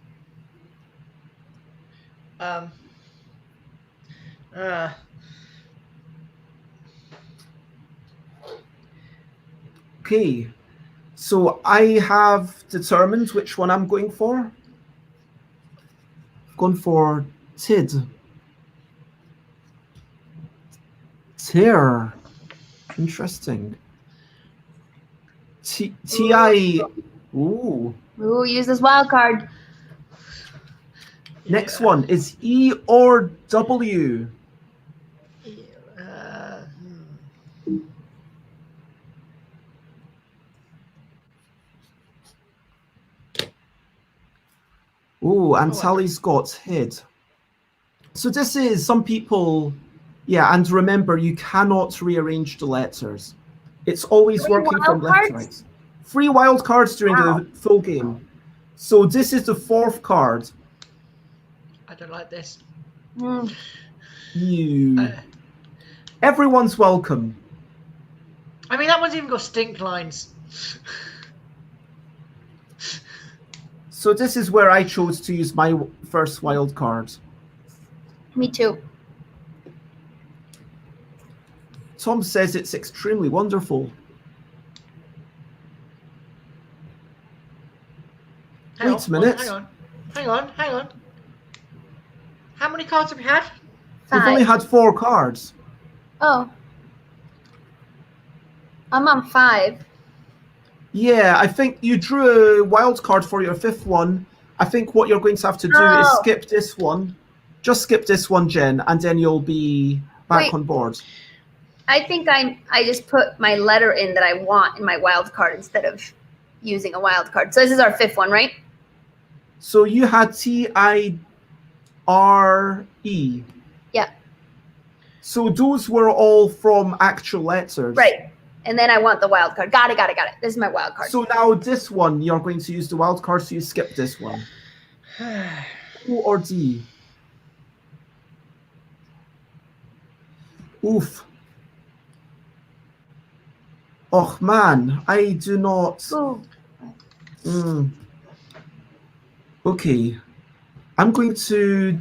Okay, so I have determined which one I'm going for. Going for Tid. Tyr. Interesting. T-I... Ooh. Ooh, use this wild card. Next one is E or W. Ooh, and Tally's got hid. So this is some people, yeah, and remember, you cannot rearrange the letters. It's always working from left to right. 3 wild cards during the full game. So this is the 4th card. I don't like this. You. Everyone's welcome. I mean, that one's even got stink lines. So this is where I chose to use my first wild card. Me too. Tom says it's extremely wonderful. Wait a minute. Hang on. How many cards have we had? 5. We've only had 4 cards. Oh. I'm on 5. Yeah, I think you drew a wild card for your 5th one. I think what you're going to have to do is skip this one. Just skip this one, Jen, and then you'll be back on board. I think I just put my letter in that I want in my wild card instead of using a wild card. So this is our 5th one, right? So you had T-I-R-E. Yeah. So those were all from actual letters. Right. And then I want the wild card. Got it. This is my wild card. So now this one, you're going to use the wild card, so you skip this one. O or D? Oof. Oh man, I do not. Okay. I'm going to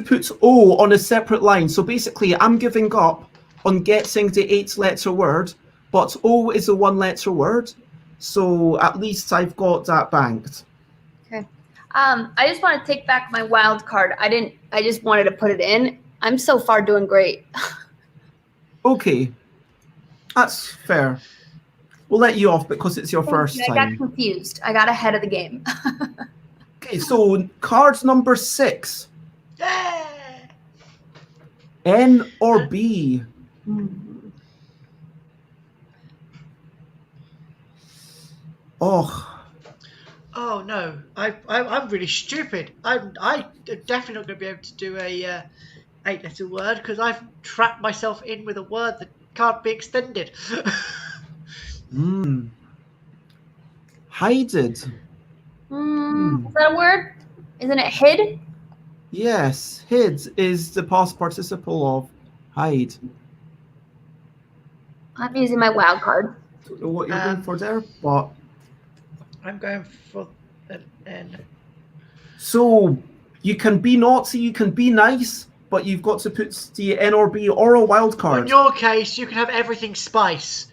put O on a separate line. So basically, I'm giving up on getting the 8-letter word, but O is a 1-letter word. So at least I've got that banked. Okay. I just want to take back my wild card. I just wanted to put it in. I'm so far doing great. Okay. That's fair. We'll let you off because it's your first time. I got confused. I got ahead of the game. Okay, so card number 6. N or B? Oh no! I'm really stupid. I'm definitely not going to be able to do a 8-letter word because I've trapped myself in with a word that can't be extended. Hided. Is that a word? Isn't it hid? Yes, hid is the past participle of hide. I'm using my wild card. Don't know what you're going for there, but I'm going for an N. So you can be naughty, you can be nice, but you've got to put the N or B or a wild card. In your case, you can have everything spice.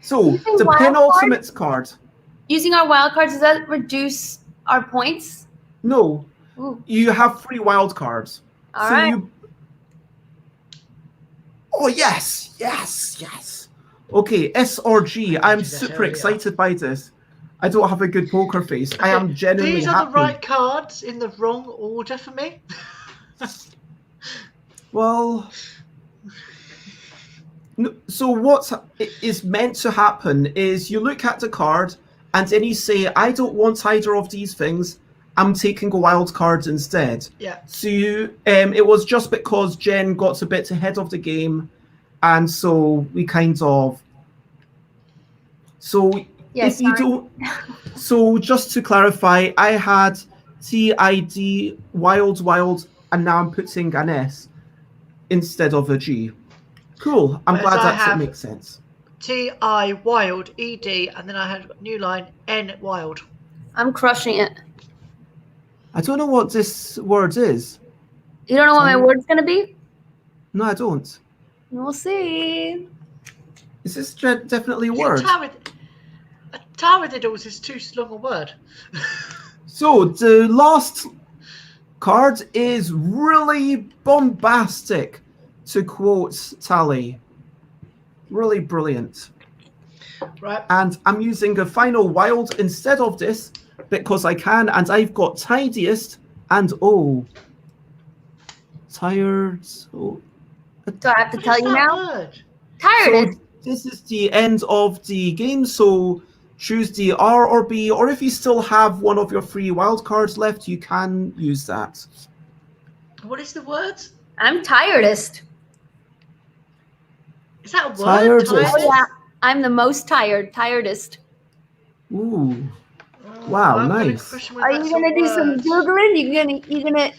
So the penultimate card. Using our wild cards, does that reduce our points? No. Ooh. You have 3 wild cards. All right. Oh, yes. Okay, S or G. I'm super excited by this. I don't have a good poker face. I am genuinely happy. These are the right cards in the wrong order for me. Well, No, so what is meant to happen is you look at the card and then you say, I don't want either of these things. I'm taking a wild card instead. Yeah. So it was just because Jen got a bit ahead of the game, and so we kind of. So Yes, if you don't, so just to clarify, I had TID wild, and now I'm putting an S instead of a G. Cool. I'm Whereas glad I that have makes sense. TI wild ED, and then I had a new line N wild. I'm crushing it. I don't know what this word is. You don't know what my word's gonna be? No, I don't. We'll see. Is this definitely a word? Taradiddles is too long a word. So the last card is really bombastic, to quote Tally. Really brilliant. Right. And I'm using a final wild instead of this because I can, and I've got tidiest and tired. Do I have to tell you now? Word? Tired. So this is the end of the game, so choose the R or B, or if you still have one of your free wildcards left, you can use that. What is the word? I'm tiredest. Is that a word? Tiredest. Oh, yeah. I'm the most tired. Tiredest. Ooh. Wow, I'm gonna nice. question Are whether you that's gonna a do some word. googling? You gonna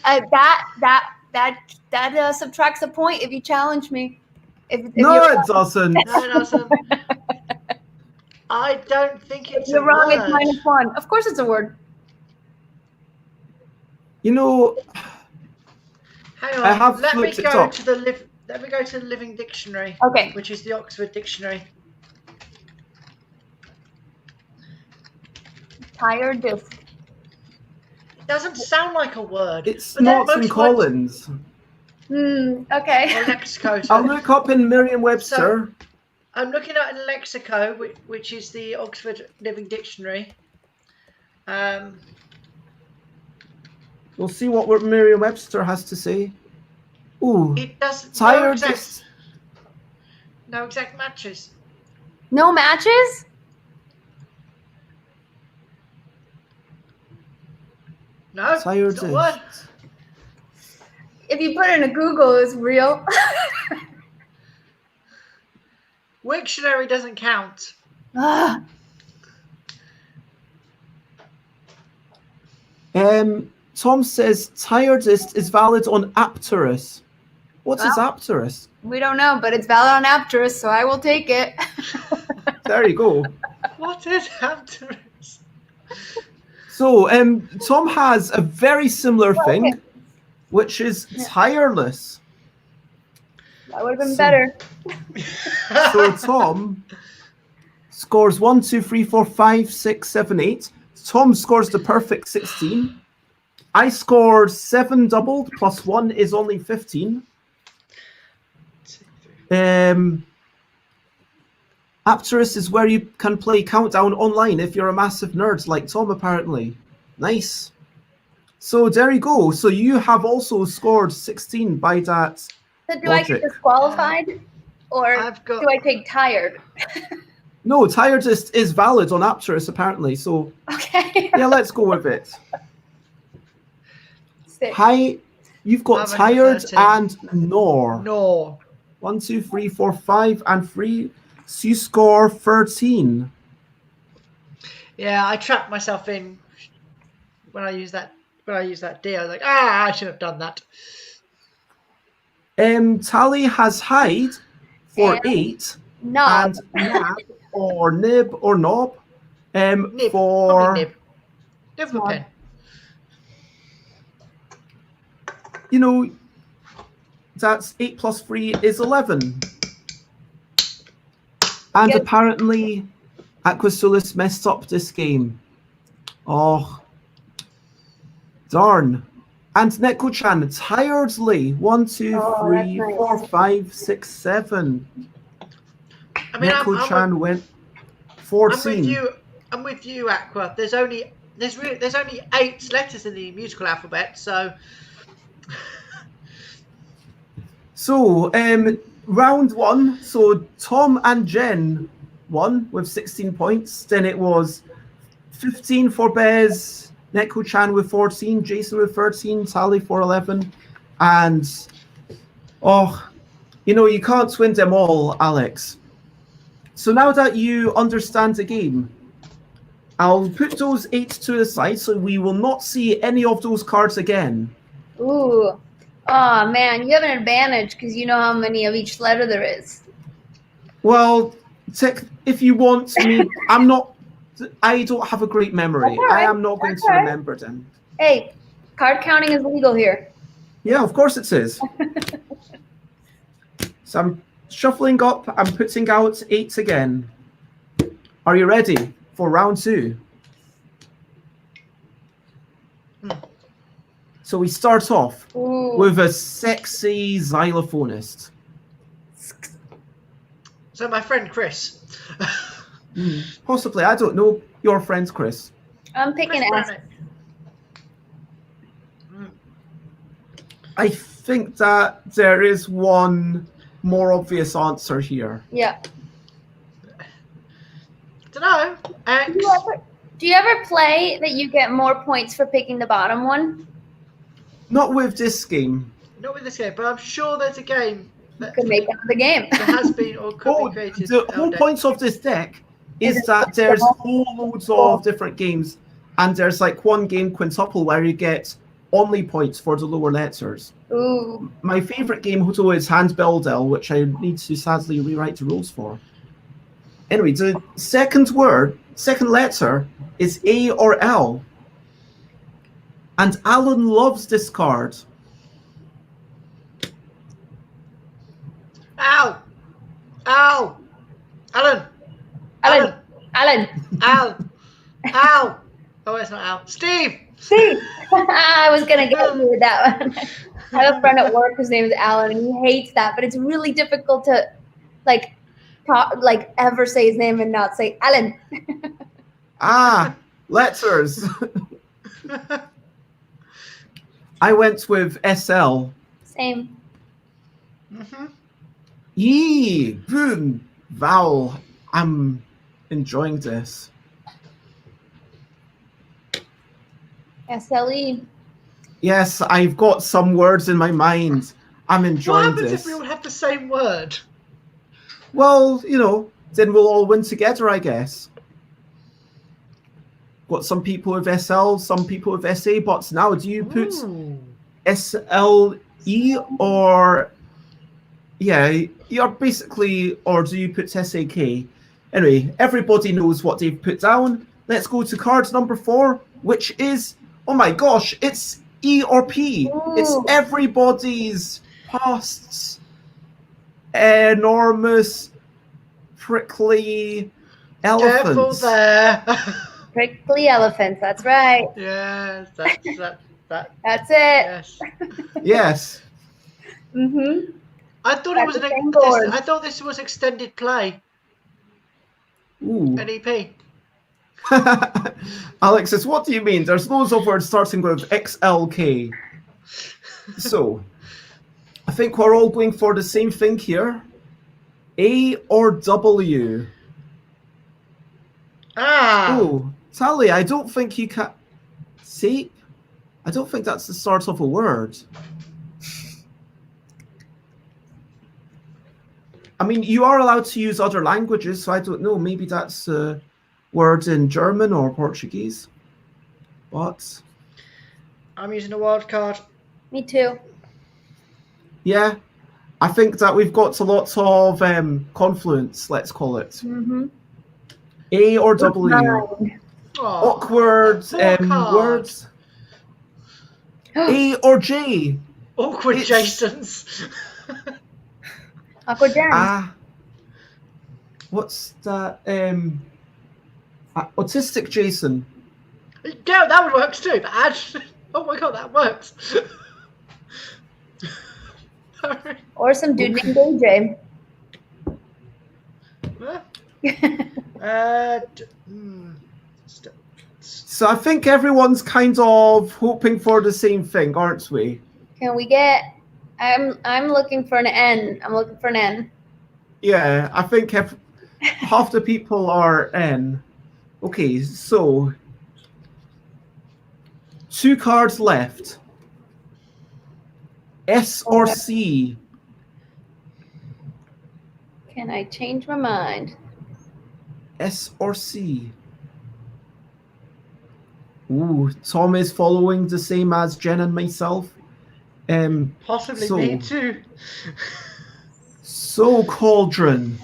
that subtracts a point if you challenge me. If No, you're it doesn't. No, it doesn't. I don't think if it's you're a wrong, word. it's -1. Of course, it's a word. You know, Hang on. I have Let me looked it go up. to the Let me go to the Living Dictionary. Okay. Which is the Oxford Dictionary. Tiredest. It doesn't sound like a word. It's but then not in most words- Collins. Okay. Or Lexico. I'll look up in Merriam-Webster. I'm looking at in Lexico, which is the Oxford Living Dictionary. We'll see what Merriam-Webster has to say. Ooh, It does tiredest. no exact matches. No matches? No, it's not a word. Tiredest. If you put it in a Google, it's real. Wiktionary doesn't count. Ah, Tom says tiredest is valid on Apterus. What is Apterus? we don't know, but it's valid on Apterus, so I will take it. There you go. What is Apterus? So, Tom has a very similar thing, which is tireless. That would have been better. So Tom scores 1, 2, 3, 4, 5, 6, 7, 8. Tom scores the perfect 16. I scored 7 doubled plus 1 is only 15. Apterus is where you can play Countdown online if you're a massive nerd like Tom, apparently. Nice. So there you go. So you have also scored 16 by that. So do I get disqualified? Or do I take tired? No, tiredest is valid on Apterus, apparently. So Okay. yeah, let's go with it. 6. Hi, you've got I'm at tired 13. and nor. No. 1, 2, 3, 4, 5, and 3. So you score 13. Yeah, I trapped myself in when I used that. When I used that D, I was like, I should have done that. Tally has hide for And 8. Knob. And nab or nib or knob Nib. for Probably nib. Nib with a Knob. pen. you know, that's 8 plus 3 is 11. And Yes. apparently Aquasulis messed up this game. Oh, darn. And Neko-chan tiredly 1, 2, Oh, 3, that's nice. 4, 5, 6, 7. I mean, Neko-chan went I'm 14. with you. I'm with you, Aqua. There's only 8 letters in the musical alphabet, so So, round one, so Tom and Jen won with 16 points. Then it was 15 for Bez, Neko-chan with 14, Jason with 13, Tally for 11. And, you can't win them all, Alex. So now that you understand the game, I'll put those 8 to the side so we will not see any of those cards again. Ooh. Oh, man, you have an advantage because you know how many of each letter there is. Well, if you want me, I don't have a great memory. Right. I am not going to remember them. Hey, card counting is legal here. Yeah, of course it is. So I'm shuffling up. I'm putting out 8 again. Are you ready for round 2? So we start off with a sexy xylophonist. So my friend Chris. Possibly. I don't know your friend's Chris. I'm picking S. I think that there is one more obvious answer here. Yeah. Dunno. X. Do you ever play that you get more points for picking the bottom one? Not with this game. Not with this game, but I'm sure there's a game that Could make another game. that has been or could be created. The whole point of this deck is that there's whole loads of different games, and there's like one game quintuple where you get only points for the lower letters. Ooh. My favorite game though is Handbuildel, which I need to sadly rewrite the rules for. Anyway, the second letter is A or L. And Alan loves this card. Ow! Ow! Alan! Alan. Ow! Ow! Oh, it's not Al. Steve! I was going to get you with that one. I have a friend at work whose name is Alan, and he hates that, but it's really difficult to, ever say his name and not say Alan. Letters. I went with SL. Same. Yee, boom, vowel. I'm enjoying this. SLE. Yes, I've got some words in my mind. I'm What enjoying happens this. if we all have the same word? Well, then we'll all win together, I guess. Got some people with SL, some people with SA, but now do you put SLE or... Yeah, you're basically... Or do you put SAK? Anyway, everybody knows what they've put down. Let's go to card number 4, which is... Oh my gosh, it's E or P. Ooh. It's everybody's past enormous prickly elephants. Careful there. Prickly elephants, that's right. Yes, that's That's it. yes. Yes. Mm-hmm. I thought it was That's the same board. I thought this was extended play. Ooh. NEP. Alex says, what do you mean? There's loads of words starting with XLK. So, I think we're all going for the same thing here. A or W? Oh, Tally, I don't think you can... See? I don't think that's the start of a word. I mean, you are allowed to use other languages, so I don't know. Maybe that's a word in German or Portuguese. But... I'm using a wild card. Me too. Yeah, I think that we've got a lot of confluence, let's call it. Mm-hmm. A or W? Awkward words. A or J? Awkward Jasons. Awkward Jams. What's that? Autistic Jason. Yeah, that would work too. Oh my god, that works. Or some dude named AJ. So I think everyone's kind of hoping for the same thing, aren't we? Can we get I'm looking for an N. I'm looking for an N. Yeah, I think if half the people are N. Okay, so 2 cards left. S or C? Can I change my mind? S or C? Ooh, Tom is following the same as Jen and myself. Possibly so, me too. So, Cauldron,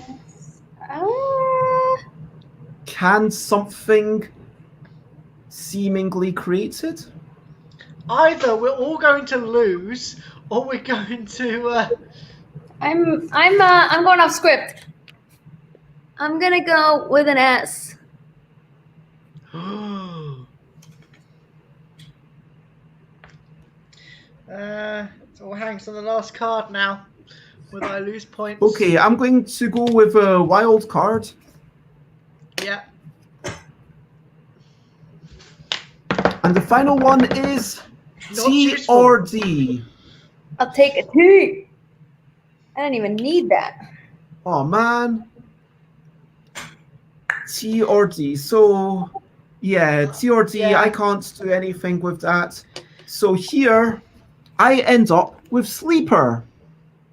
can something seemingly created? Either we're all going to lose, or we're going to. I'm going off script. I'm gonna go with an S. It all hangs on the last card now. Will I lose points? Okay, I'm going to go with a wild card. Yeah. And the final one is Not T useful. or D. I'll take a T. I don't even need that. Oh man. T or D. So yeah, T or D, Yeah. I can't do anything with that. So here I end up with Sleeper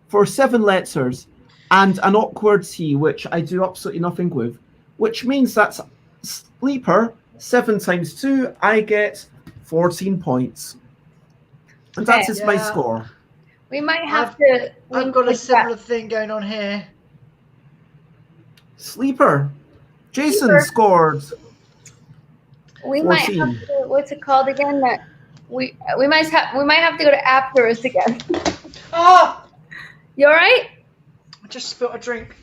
for 7 letters and an awkward T, which I do absolutely nothing with, which means that Sleeper 7 times 2, I get 14 points. And that is my score. We might have to. I've got a similar thing going on here. Sleeper. Jason scored. We might have to. What's it called again? That we might have to go to Apterus again. Oh! You all right? I just spilled a drink.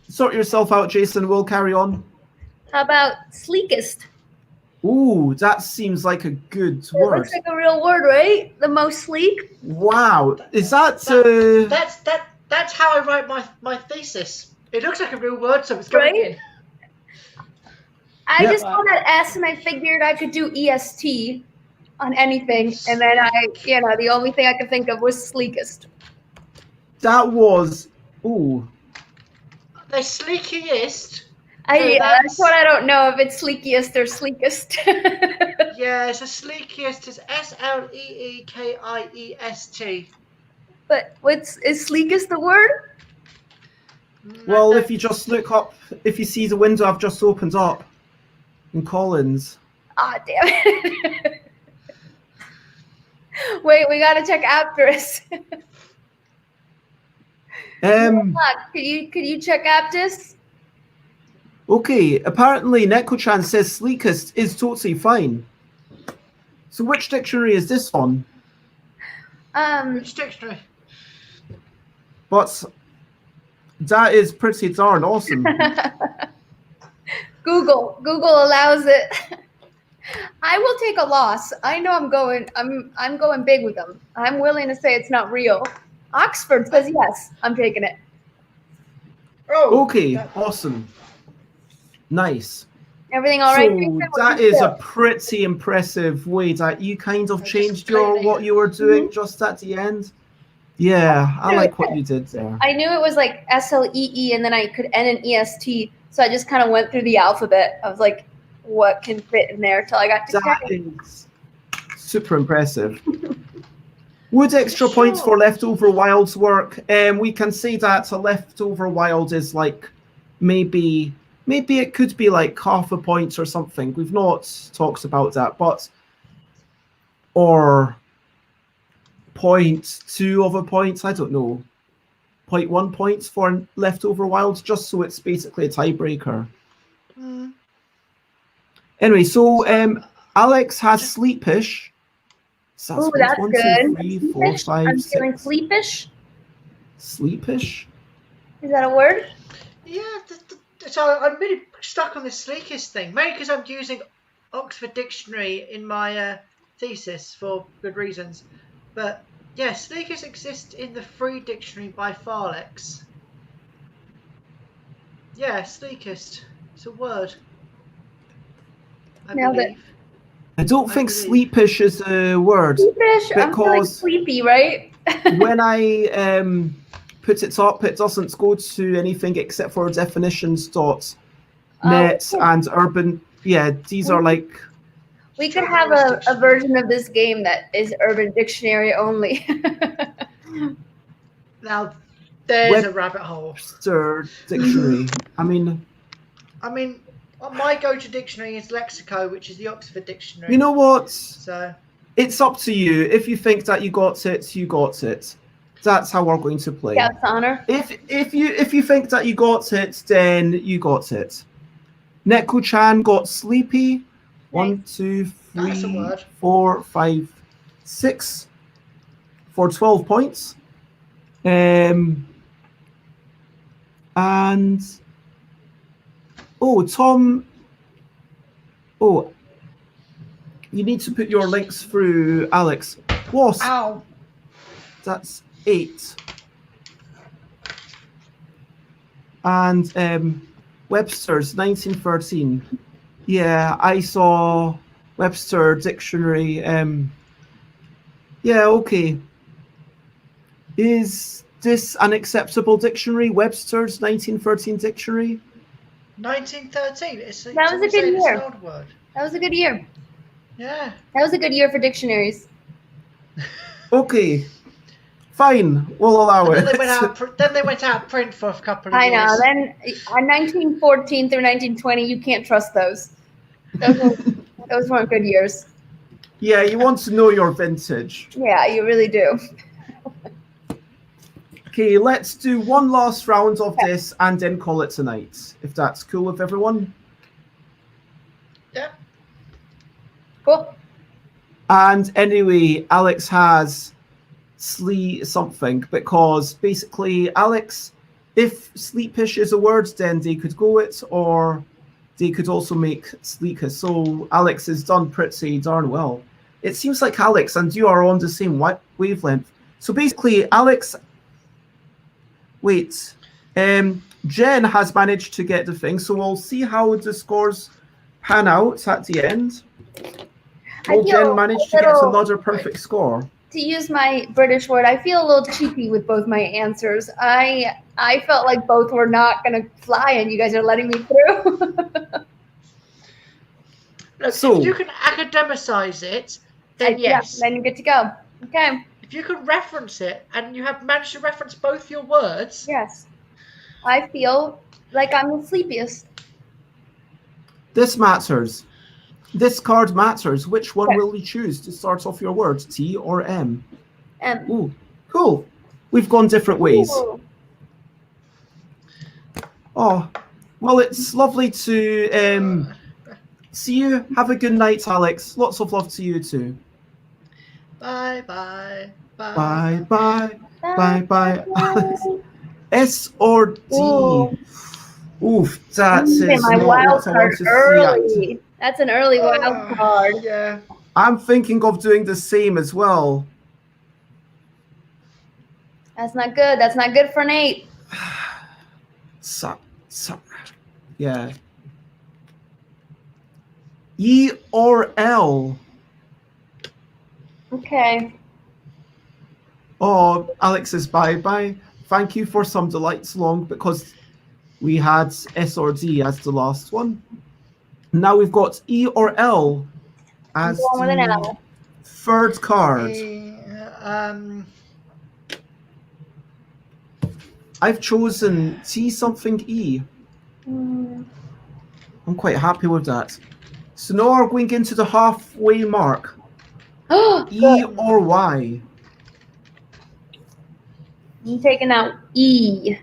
Sort yourself out, Jason. We'll carry on. How about sleekest? Ooh, that seems like a good word. It looks like a real word, right? The most sleek. Wow, is that? That's how I write my thesis. It looks like a real word, so it's going in. I just saw that S and I figured I could do EST on anything, and then the only thing I could think of was sleekest. That was ooh. The sleekiest. That's what I don't know if it's sleekiest or sleekest. Yeah, it's the sleekiest. It's SLEEKIEST. But is sleekest the word? Well, if you just look up, if you see the window I've just opened up in Collins. Ah, damn it. Wait, we gotta check Apterus. Could you check Aptus? Okay, apparently Neko-chan says sleekest is totally fine. So which dictionary is this on? Which dictionary? But that is pretty darn awesome. Google allows it. I will take a loss. I know I'm going big with them. I'm willing to say it's not real. Oxford says yes. I'm taking it. Oh, okay, awesome. Nice. Everything all right? So that is a pretty impressive way that you kind of changed what you were doing just at the end. Yeah, I like what you did there. I knew it was like SLEE and then I could N and EST, so I just kind of went through the alphabet. I was like, what can fit in there till I got to that is super impressive. Would extra points for leftover wilds work? We can say that a leftover wild is like maybe it could be like half a point or something. We've not talked about that, but or 0.2 of a point, I don't know. 0.1 points for leftover wilds, just so it's basically a tiebreaker. Anyway, so Alex has sleepish. So ooh, that's one, good. 2, 3, 4, 5, I'm 6. feeling sleepish. Sleepish? Is that a word? Yeah, so I'm really stuck on the sleekest thing. Maybe because I'm using Oxford Dictionary in my thesis for good reasons. But yeah, sleekest exists in the free dictionary by Farlex. Yeah, sleekest. It's a word. I Nailed believe. I don't think believe. sleepish is a word. Sleepish? I'm feeling Because sleepy, right? when I put it up, it doesn't go to anything except for definitions.net and urban. Yeah, these are like. We could have a version of this game that is Urban Dictionary only. Now, there's a rabbit hole. Webster Dictionary. I mean, my go-to dictionary is Lexico, which is the Oxford Dictionary. you know what? So It's up to you. If you think that you got it, you got it. That's how we're going to play. Yeah, it's honor. If you think that you got it, then you got it. Neko-chan got sleepy. 1, 2, 3, 4, 5, 6 for 12 points. And Tom. Oh, you need to put your links through, Alex. Wasp. Ow. That's 8. And Webster's 1913. Yeah, I saw Webster Dictionary. Yeah, okay. Is this an acceptable dictionary? Webster's 1913 dictionary? 1913. That was a good year. It's an old word. That was a good year. Yeah. That was a good year for dictionaries. Okay. Fine, we'll allow And it. then they went out of print for a couple of I years. know. Then 1914 through 1920, you can't trust those. Those weren't good years. Yeah, you want to know your vintage. Yeah, you really do. Okay, let's do one last round of this and then call it tonight, if that's cool with everyone. Yeah. Cool. And anyway, Alex has something, because basically, Alex, if sleepish is a word, then they could go it, or they could also make sleekish. So Alex has done pretty darn well. It seems like Alex and you are on the same wavelength. So basically, Alex... Wait. Jen has managed to get the thing, so we'll see how the scores pan out at the end. Will Jen manage to get another perfect score? To use my British word, I feel a little cheeky with both my answers. I felt like both were not going to fly, and you guys are letting me through. Look, so, if you can academicize it, then yes. Yeah, then you're good to go. Okay. If you can reference it, and you have managed to reference both your words. Yes. I feel like I'm the sleepiest. This matters. This card matters. Which one will you choose to start off your words, T or M? M. Ooh, cool. We've gone different ways. Ooh. Oh, well, it's lovely to see you. Have a good night, Alex. Lots of love to you too. Bye, bye, bye. Bye, bye, bye, bye, Alex. S or D? Ooh. Oof, that is my not wild what I want card to see. early. That's an early wild card. Yeah. I'm thinking of doing the same as well. That's not good. That's not good for an 8. Yeah. E or L? Okay. Oh, Alex says bye-bye. Thank you for some delights long, because we had S or D as the last one. Now we've got E or L as with an L. Third card. I've chosen T something E. I'm quite happy with that. So now we're going into the halfway mark. E or Y? I'm taking out E.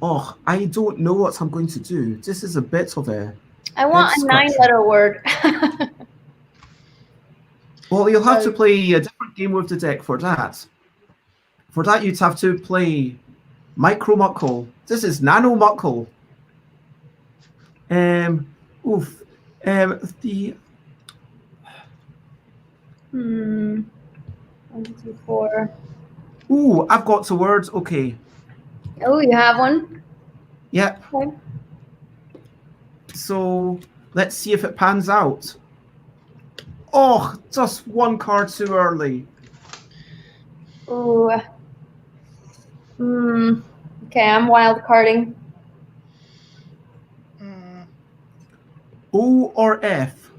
Oh, I don't know what I'm going to do. This is a bit of a... I want a 9-letter word. Well, you'll have to play a different game with the deck for that. For that, you'd have to play Micro-Muckell. This is Nano-Muckell. The... 1, 2, 4. Ooh, I've got the words. Okay. Oh, you have one? Yep. Okay. So let's see if it pans out. Oh, just one card too early. Ooh. Okay, I'm wild carding. O or F?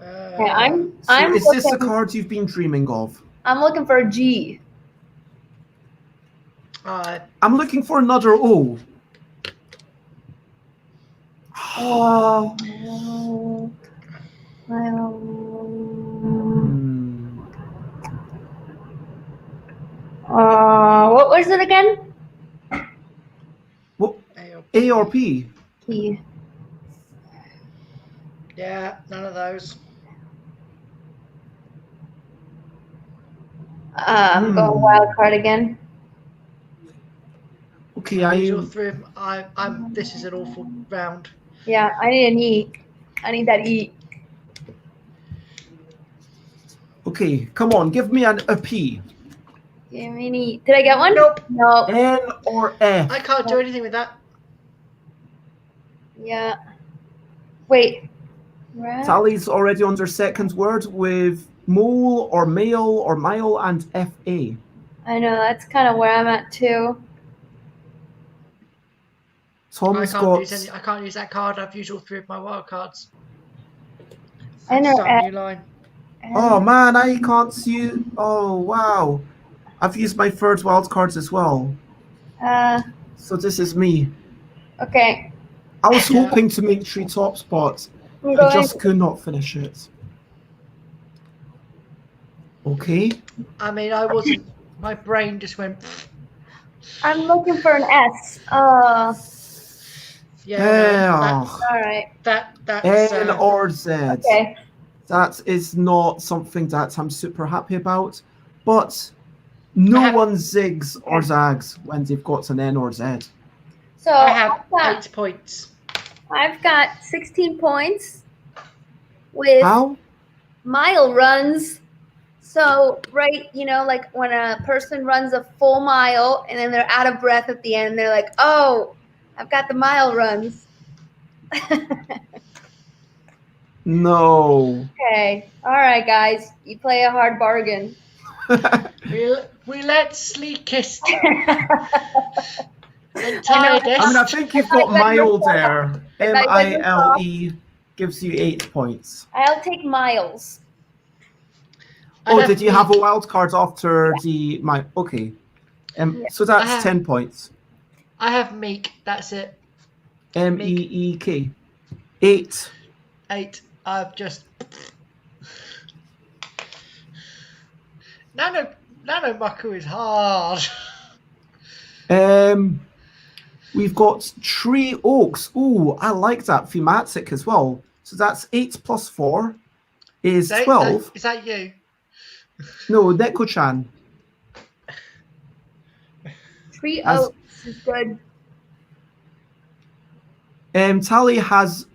Okay, I'm Is looking, this the card you've been dreaming of? I'm looking for a G. I'm looking for another O. Oh. What was it again? What? A or P? P. Yeah, none of those. I'm going wild card again. Okay, This is an awful round. Yeah, I need an E. I need that E. Okay, come on, give me a P. Give me an E. Did I get one? Nope. No. N or F? I can't do anything with that. Yeah. Wait. Rat? Sally's already on their second word with mole or male or mile and FA. I know, that's kind of where I'm at too. Tom's I got... can't use that card. I've used all 3 of my wild cards. I know. Start a new line. Oh man, I can't see you. Oh wow. I've used my third wild cards as well. So this is me. Okay. I was hoping to make 3 top spots. I just could not finish it. Okay. I mean, I wasn't. My brain just went. I'm looking for an S. Yeah. All right. That's N or Z. Okay. That is not something that I'm super happy about. But no one zigs or zags when they've got an N or Z. So I have 8 points. I've got 16 points with How? mile runs. So, right, you know, like when a person runs a full mile and then they're out of breath at the end, they're like, oh, I've got the mile runs. No. Okay. All right, guys. You play a hard bargain. We let sleekest and I tiredest. mean, I think you've got mile there. MILE gives you 8 points. I'll take miles. Oh, did you have a wild card after the mile? Okay. So that's 10 points. I have meek. That's it. MEEK. 8. 8. I've just Nano-Muckell is hard. We've got 3 oaks. Ooh, I like that thematic as well. So that's 8 plus 4 is 12. Is that you? No, Neko-chan. 3 oaks is good. Tally has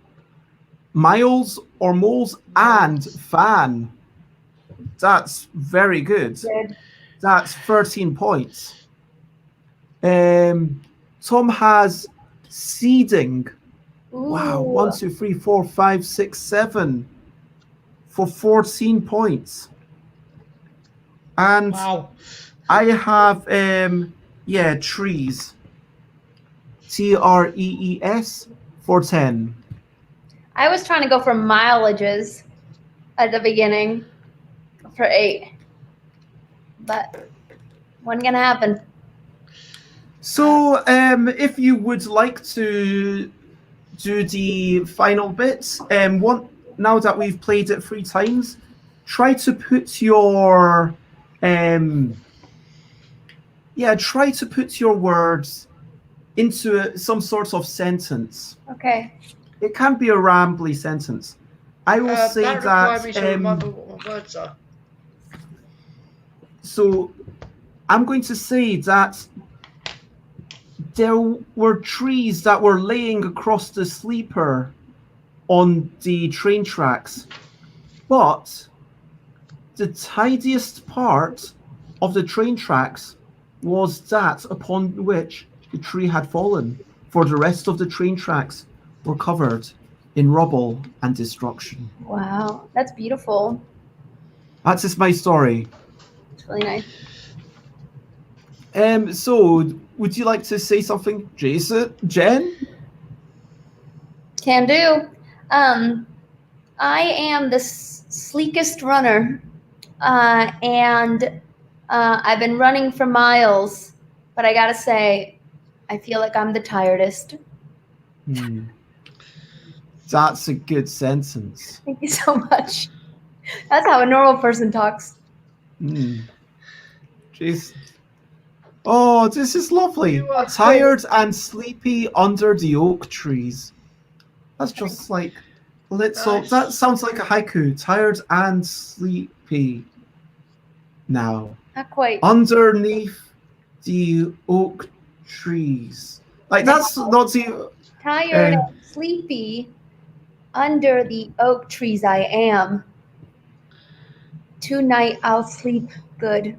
miles or moles and fan. That's very good. That's 13 points. Tom has seeding. Ooh. Wow, 1, 2, 3, 4, 5, 6, 7 for 14 points. And wow. I have trees. TREES for 10. I was trying to go for mileages at the beginning for 8, but wasn't gonna happen. So, if you would like to do the final bits, now that we've played it 3 times, try to put your words into some sort of sentence. Okay. It can be a rambly sentence. I will say that requires me to remember what my words are. So I'm going to say that there were trees that were laying across the sleeper on the train tracks, but the tidiest part of the train tracks was that upon which the tree had fallen, for the rest of the train tracks were covered in rubble and destruction. Wow, that's beautiful. That is my story. It's really nice. So, would you like to say something, Jen? Can do. I am the sleekest runner, and I've been running for miles, but I gotta say, I feel like I'm the tiredest. That's a good sentence. Thank you so much. That's how a normal person talks. Jason. Oh, this is lovely. Tired and sleepy under the oak trees. That's just like Nice. that sounds like a haiku. Tired and sleepy. Now, Not quite. underneath the oak trees. Like that's not the Tired and sleepy under the oak trees I am. Tonight I'll sleep good.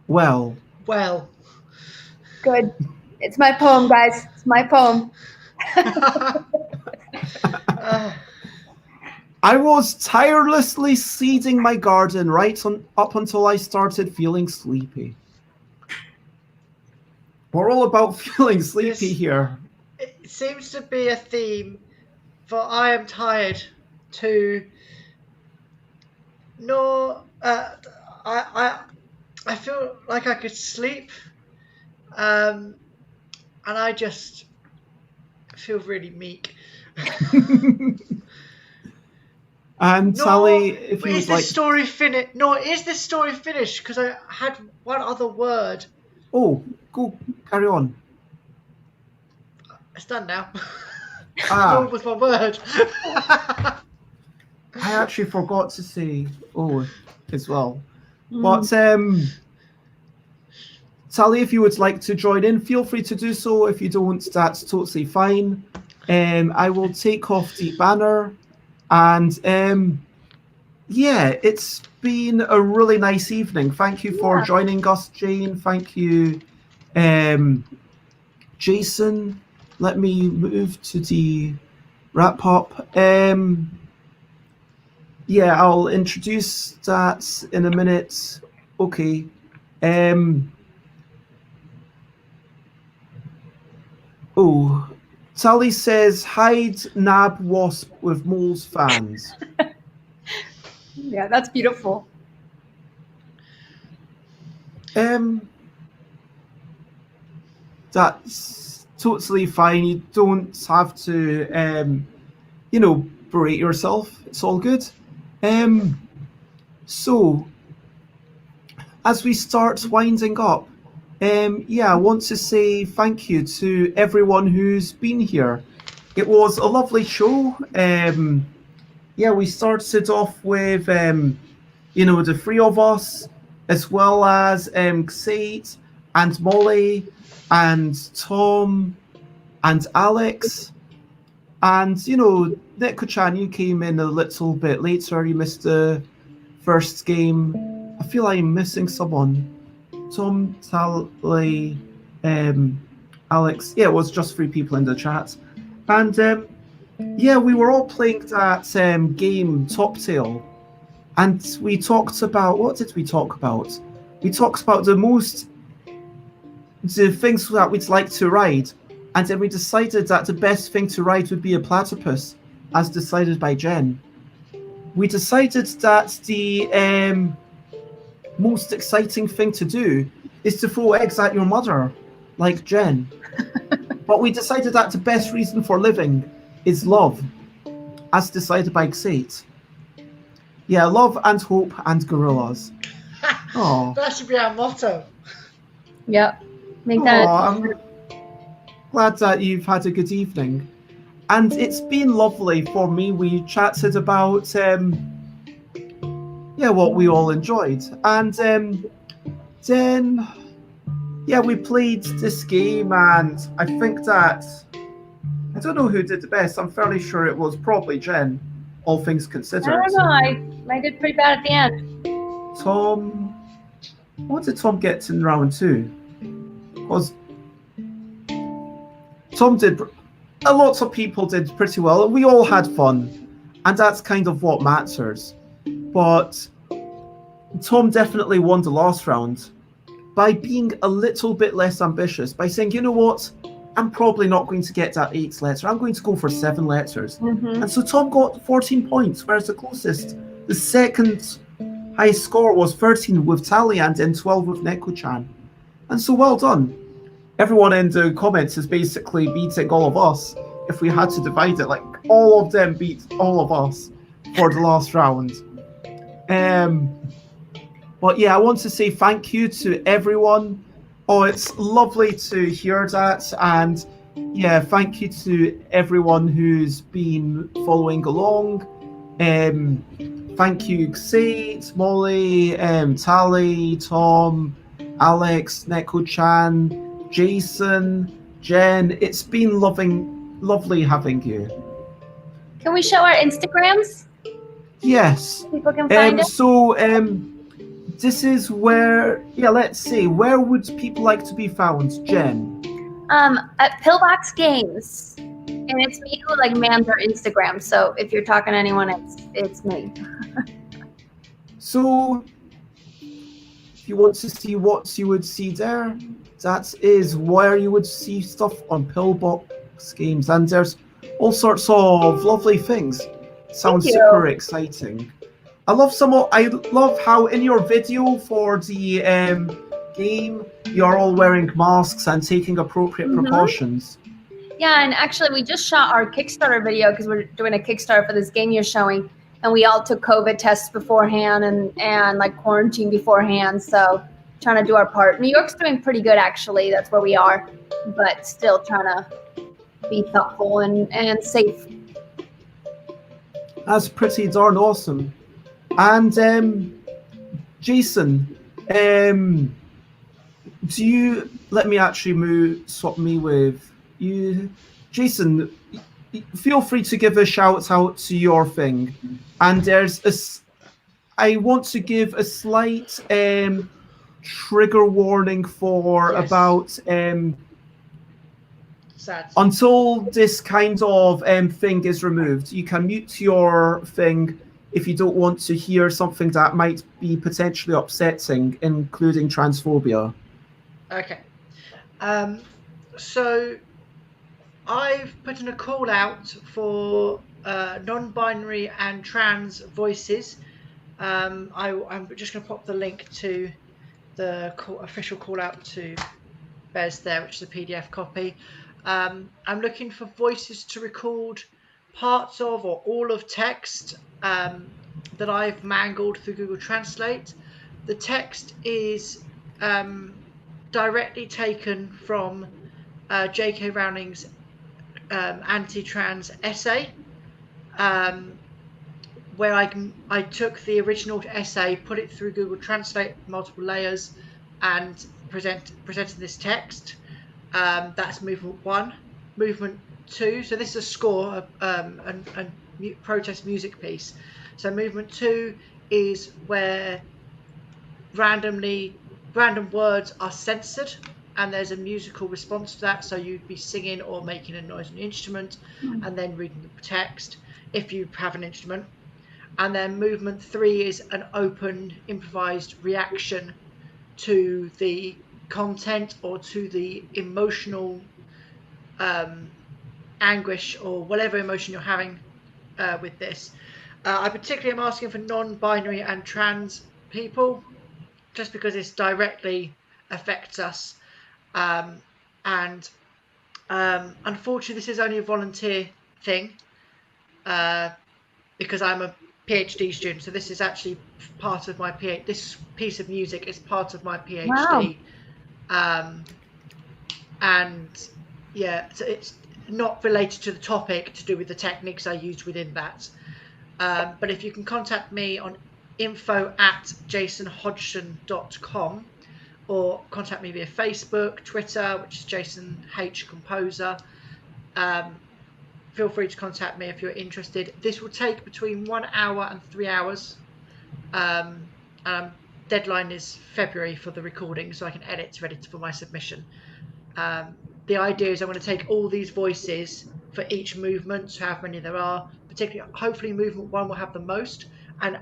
well. Good. It's my poem, guys. It's my poem. I was tirelessly seeding my garden up until I started feeling sleepy. We're all about feeling sleepy here. It seems to be a theme for I am tired to I feel like I could sleep, and I just feel really meek. And Sally, if you is would like... this story finished? No, is this story finished? Because I had one other word. Oh, go, carry on. It's done now. Ah. What was my word? I actually forgot to say oh as well. But Sally, if you would like to join in, feel free to do so. If you don't, that's totally fine. I will take off the banner. And yeah, it's been a really nice evening. Thank you for joining us, Jane. Thank you, Jason. Let me move to the wrap up. Yeah, I'll introduce that in a minute. Okay. Oh, Sally says, hide nab wasp with moles fans. Yeah, that's beautiful. That's totally fine. You don't have to, berate yourself. It's all good. So, as we start winding up, I want to say thank you to everyone who's been here. It was a lovely show. We started off with, the three of us, as well as Xate and Molly and Tom and Alex. And, Neko-chan, you came in a little bit later. You missed the first game. I feel like I'm missing someone. Tom, Sally, Alex. Yeah, it was just 3 people in the chat. And we were all playing that game, Top Tail. And we talked about, what did we talk about? We talked about the things that we'd like to ride. And then we decided that the best thing to ride would be a platypus, as decided by Jen. We decided that the most exciting thing to do is to throw eggs at your mother, like Jen. But we decided that the best reason for living is love, as decided by Xate. Yeah, love and hope and gorillas. Oh, That should be our motto. Yep. Make that. I'm glad that you've had a good evening. And it's been lovely for me. We chatted about what we all enjoyed. And then we played this game, and I think that I don't know who did the best. I'm fairly sure it was probably Jen, all things considered. I don't know. I did pretty bad at the end. Tom, what did Tom get in round 2? Because Tom did, a lot of people did pretty well, and we all had fun, and that's kind of what matters. But Tom definitely won the last round by being a little bit less ambitious, by saying, you know what, I'm probably not going to get that 8th letter. I'm going to go for 7 letters. And so Tom got 14 points, whereas the second highest score was 13 with Tally and then 12 with Neko-chan. And so well done. Everyone in the comments is basically beating all of us. If we had to divide it, like all of them beat all of us for the last round. But yeah, I want to say thank you to everyone. Oh, it's lovely to hear that. And yeah, thank you to everyone who's been following along. Thank you, Sate, Molly, Tally, Tom, Alex, Neko-chan, Jason, Jen. It's been lovely having you. Can we show our Instagrams? Yes. People can find it. So, this is where, let's see, where would people like to be found, Jen? At Pillbox Games. And it's me who like mans our Instagram. So if you're talking to anyone, it's me. So if you want to see what you would see there, that is where you would see stuff on Pillbox Games. And there's all sorts of lovely things. Sounds super exciting. I love how in your video for the game, you're all wearing masks and taking appropriate precautions. Yeah, and actually we just shot our Kickstarter video because we're doing a Kickstarter for this game you're showing, and we all took COVID tests beforehand and like quarantine beforehand, so trying to do our part. New York's doing pretty good actually, that's where we are, but still trying to be thoughtful and safe. That's pretty darn awesome. And Jason, do you let me actually swap me with you? Jason, feel free to give a shout out to your thing. And I want to give a slight trigger warning for about until this kind of thing is removed. You can mute your thing if you don't want to hear something that might be potentially upsetting, including transphobia. Okay. So I've put in a call out for non-binary and trans voices. I'm just going to pop the link to the official call out to Bez there, which is a PDF copy. I'm looking for voices to record parts of or all of text that I've mangled through Google Translate. The text is directly taken from J.K. Rowning's anti-trans essay, where I took the original essay, put it through Google Translate, multiple layers, and presented this text. That's movement 1. Movement 2, so this is a score, a protest music piece. So movement 2 is where random words are censored, and there's a musical response to that. So you'd be singing or making a noise on the instrument, and then reading the text if you have an instrument. And then movement 3 is an open, improvised reaction to the content or to the emotional anguish or whatever emotion you're having with this. I particularly am asking for non-binary and trans people, just because this directly affects us. And unfortunately, this is only a volunteer thing because I'm a PhD student. So this is actually part of my PhD. This piece of music is part of my PhD. Wow. And yeah, so it's not related to the topic, to do with the techniques I used within that. But if you can contact me on info@jasonhodgson.com, or contact me via Facebook, Twitter, which is Jason H Composer. Feel free to contact me if you're interested. This will take between 1 hour and 3 hours. Deadline is February for the recording, so I can edit ready for my submission. The idea is I'm going to take all these voices for each movement, so however many there are, particularly hopefully movement 1 will have the most, and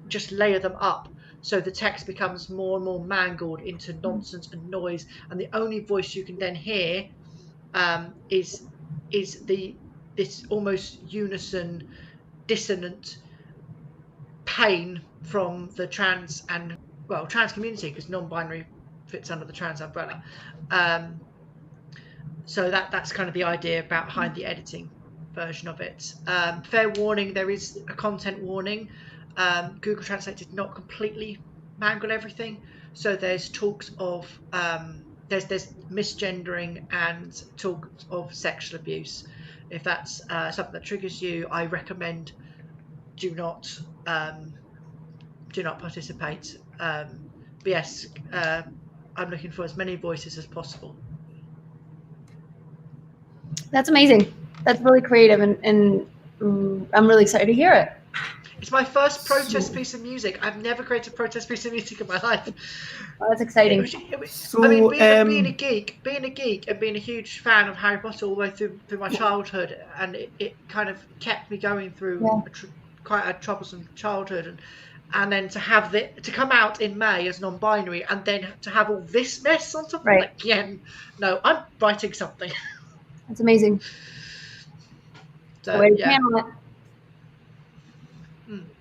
just layer them up so the text becomes more and more mangled into nonsense and noise, and the only voice you can then hear is this almost unison dissonant pain from the trans community, because non-binary fits under the trans umbrella. So that's kind of the idea behind the editing version of it. Fair warning, there is a content warning. Google Translate did not completely mangle everything, so there's talks of there's misgendering and talk of sexual abuse. If that's something that triggers you, I recommend do not participate. But yes, I'm looking for as many voices as possible. That's amazing. That's really creative, and I'm really excited to hear it. It's my first protest piece of music. I've never created a protest piece of music in my life. Oh, that's exciting. Being a geek and being a huge fan of Harry Potter all the way through my childhood, and it kind of kept me going through quite a troublesome childhood, and then to have to come out in May as non-binary, and then to have all this mess on top of it again. No, I'm writing something. That's amazing. So,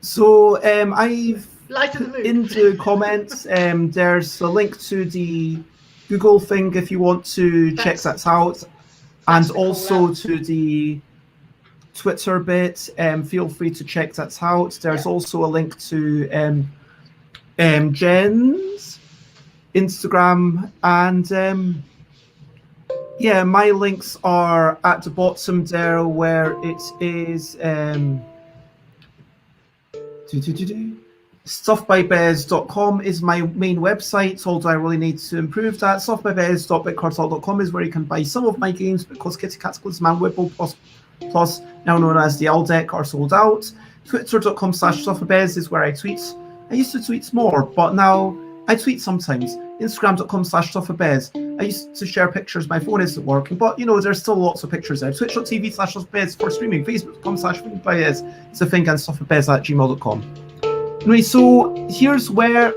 So I've Light of the moon. in the comments, there's a link to the Google thing if you want to check that out, and also to the Twitter bit. Feel free to check that out. There's also a link to Jen's Instagram, and my links are at the bottom there, where it is stuffbybez.com is my main website, although I really need to improve that. Stuffbybez.bitcartel.com is where you can buy some of my games, because Kitty Cataclysm and Whipple Plus, now known as the ELL deck, are sold out. Twitter.com/stuffbybez is where I tweet. I used to tweet more, but now I tweet sometimes. Instagram.com/stuffbybez. I used to share pictures. My phone isn't working, but there's still lots of pictures there. Twitch.tv/stuffbybez for streaming. Facebook.com/stuffbybez. It's a thing, and stuffbybez@gmail.com. Anyway, so here's where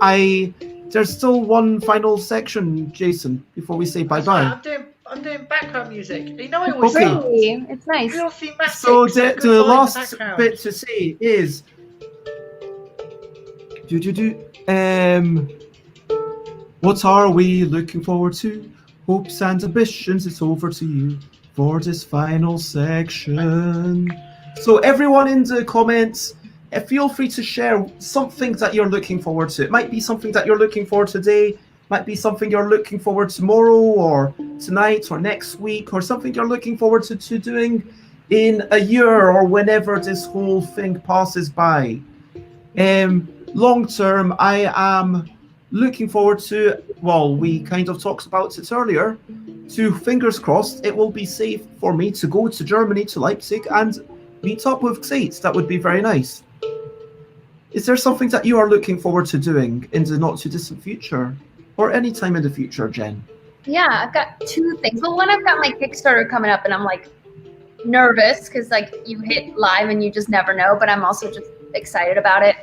there's still one final section, Jason, before we say bye-bye. I'm doing background music. I always say it's nice. So the last bit to say is what are we looking forward to? Hopes and ambitions, it's over to you for this final section. So everyone in the comments, feel free to share something that you're looking forward to. It might be something that you're looking forward today, might be something you're looking forward tomorrow or tonight or next week, or something you're looking forward to doing in a year or whenever this whole thing passes by. Long term, I am looking forward to, we kind of talked about it earlier, to, fingers crossed, it will be safe for me to go to Germany, to Leipzig, and meet up with Xate. That would be very nice. Is there something that you are looking forward to doing in the not too distant future, or any time in the future, Jen? Yeah, I've got two things. Well, one, I've got my Kickstarter coming up, and I'm nervous because you hit live and you just never know, but I'm also just excited about it.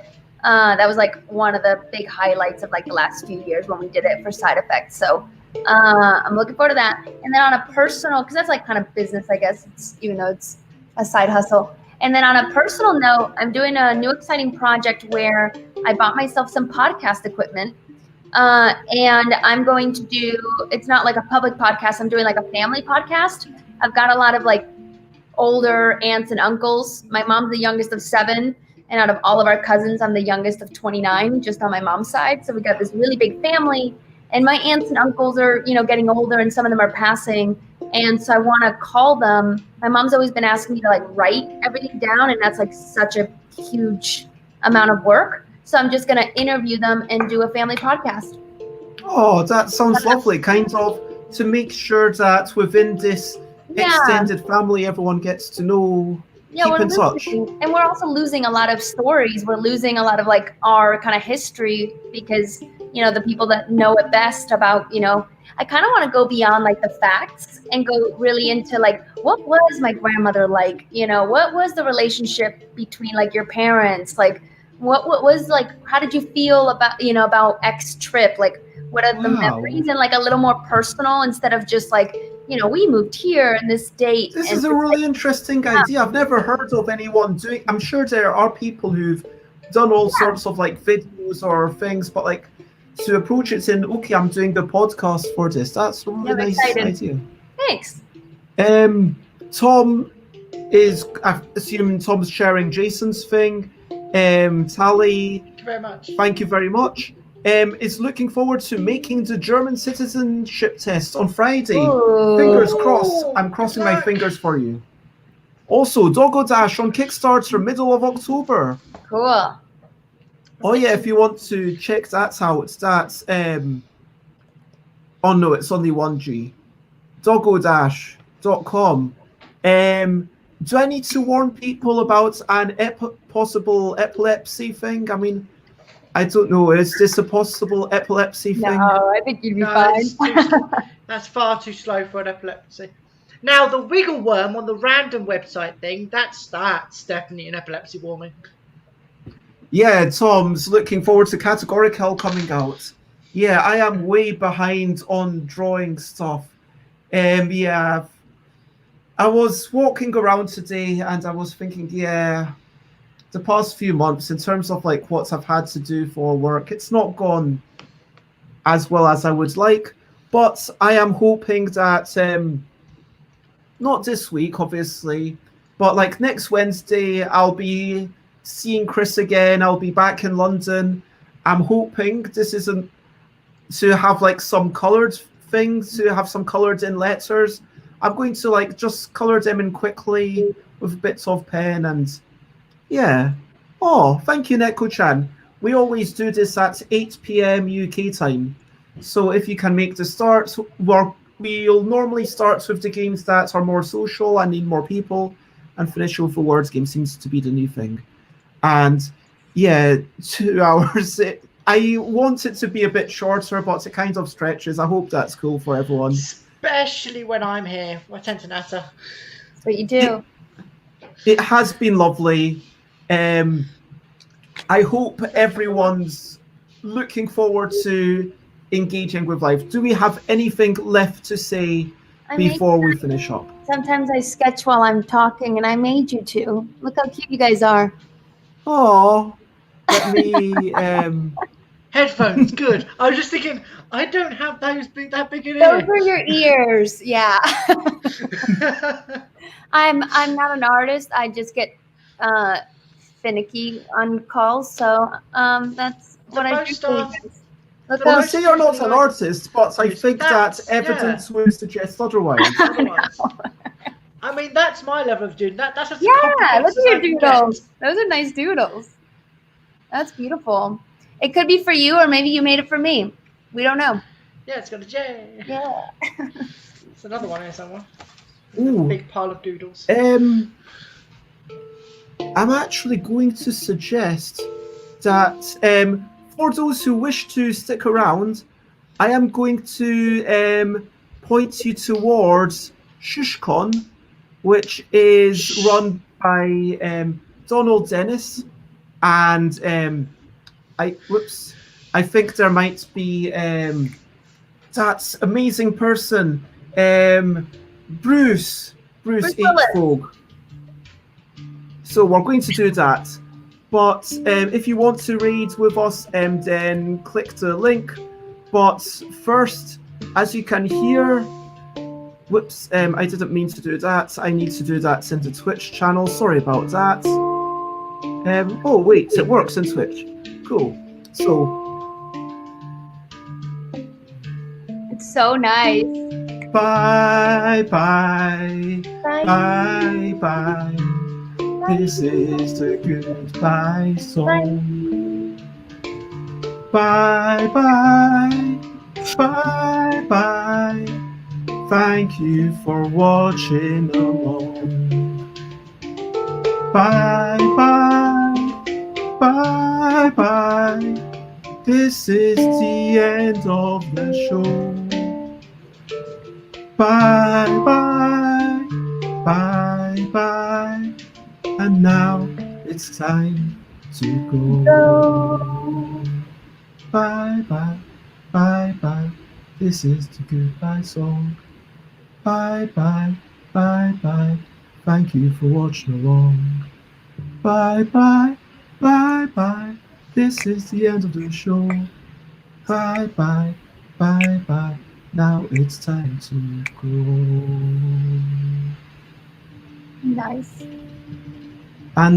That was one of the big highlights of the last few years when we did it for Side Effects. So I'm looking forward to that. And then on a personal, because that's kind of business, I guess, even though it's a side hustle. And then on a personal note, I'm doing a new exciting project where I bought myself some podcast equipment. And I'm going to do, it's not a public podcast, I'm doing a family podcast. I've got a lot of older aunts and uncles. My mom's the youngest of 7. And out of all of our cousins, I'm the youngest of 29, just on my mom's side. So we got this really big family. And my aunts and uncles are, getting older, and some of them are passing. And so I want to call them. My mom's always been asking me to write everything down, and that's such a huge amount of work. So I'm just going to interview them and do a family podcast. Oh, that sounds lovely. Kind of to make sure that within this extended family, everyone gets to know Yeah, keep we're in touch. losing, and we're also losing a lot of stories. We're losing a lot of like our kind of history because the people that know it best about I kind of want to go beyond like the facts and go really into like what was my grandmother like? What was the relationship between like your parents? Like what was like? How did you feel about X trip? Like what are the memories and like a little more personal instead of just like we moved here and this date. This and is a really interesting idea. I've never heard of anyone doing. I'm sure there are people who've done all sorts of like videos or things, but like to approach it in, okay, I'm doing the podcast for this. That's a really nice idea. Thanks. Tom is, I assume Tom's sharing Jason's thing. Tally, Thank you very much. thank you very much. Is looking forward to making the German citizenship test on Friday. Ooh. Fingers crossed. I'm crossing my fingers for you. Also, Doggo Dash on Kickstarter middle of October. Cool. Oh yeah, if you want to check that out, that's oh no, it's only 1G. doggodash.com. Do I need to warn people about an possible epilepsy thing? I mean, I don't know. Is this a possible epilepsy thing? No, I think you'd be fine. That's far too slow for an epilepsy. Now, the wiggle worm on the random website thing, that's definitely an epilepsy warning. Yeah, Tom's looking forward to Categorical coming out. Yeah, I am way behind on drawing stuff. Yeah, I was walking around today and I was thinking, yeah, the past few months in terms of like what I've had to do for work, it's not gone as well as I would like, but I am hoping that not this week obviously, but like next Wednesday I'll be seeing Chris again. I'll be back in London. I'm hoping this isn't to have like some colored things, to have some colored in letters. I'm going to like just color them in quickly with bits of pen and yeah. Oh, thank you, Neko-chan. We always do this at 8 p.m. UK time. So if you can make the start, we'll normally start with the games that are more social and need more people, and finish with the words game seems to be the new thing. And yeah, 2 hours. I want it to be a bit shorter, but it kind of stretches. I hope that's cool for everyone. Especially when I'm here. I tend to natter. That's what you do. It has been lovely. I hope everyone's looking forward to engaging with life. Do we have anything left to say before we finish up? Sometimes I sketch while I'm talking, and I made you to. Look how cute you guys are. Oh, let me. Headphones, good. I was just thinking, I don't have that big an ear. Those are your ears, yeah. I'm not an artist. I just get finicky on calls, so that's what I do. Well, I say you're not an artist, but I think that evidence would suggest otherwise. I mean, that's my level of doing that. That's look at your doodles. Those are nice doodles. That's beautiful. It could be for you, or maybe you made it for me. We don't know. Yeah, it's got a J. Yeah. It's another one here somewhere. Ooh. A big pile of doodles. I'm actually going to suggest that for those who wish to stick around, I am going to point you towards ShushCon, which is run by Donald Dennis, and I think there might be that amazing person, Bruce H. Fogg. So we're going to do that. But if you want to read with us, then click the link. But first, as you can hear, whoops, I didn't mean to do that. I need to do that in the Twitch channel. Sorry about that. Oh, wait, it works in Twitch. Cool. So. It's so nice. Bye, bye. Bye, bye. This is the goodbye song. Bye, bye. Bye, bye. Thank you for watching along. Bye bye, bye bye. This is the end of the show. Bye bye, bye bye. And now it's time to go. Bye bye, bye bye. This is the goodbye song. Bye bye, bye bye. Thank you for watching along. Bye bye, bye bye. This is the end of the show. Bye bye, bye bye. Now it's time to go. Nice. And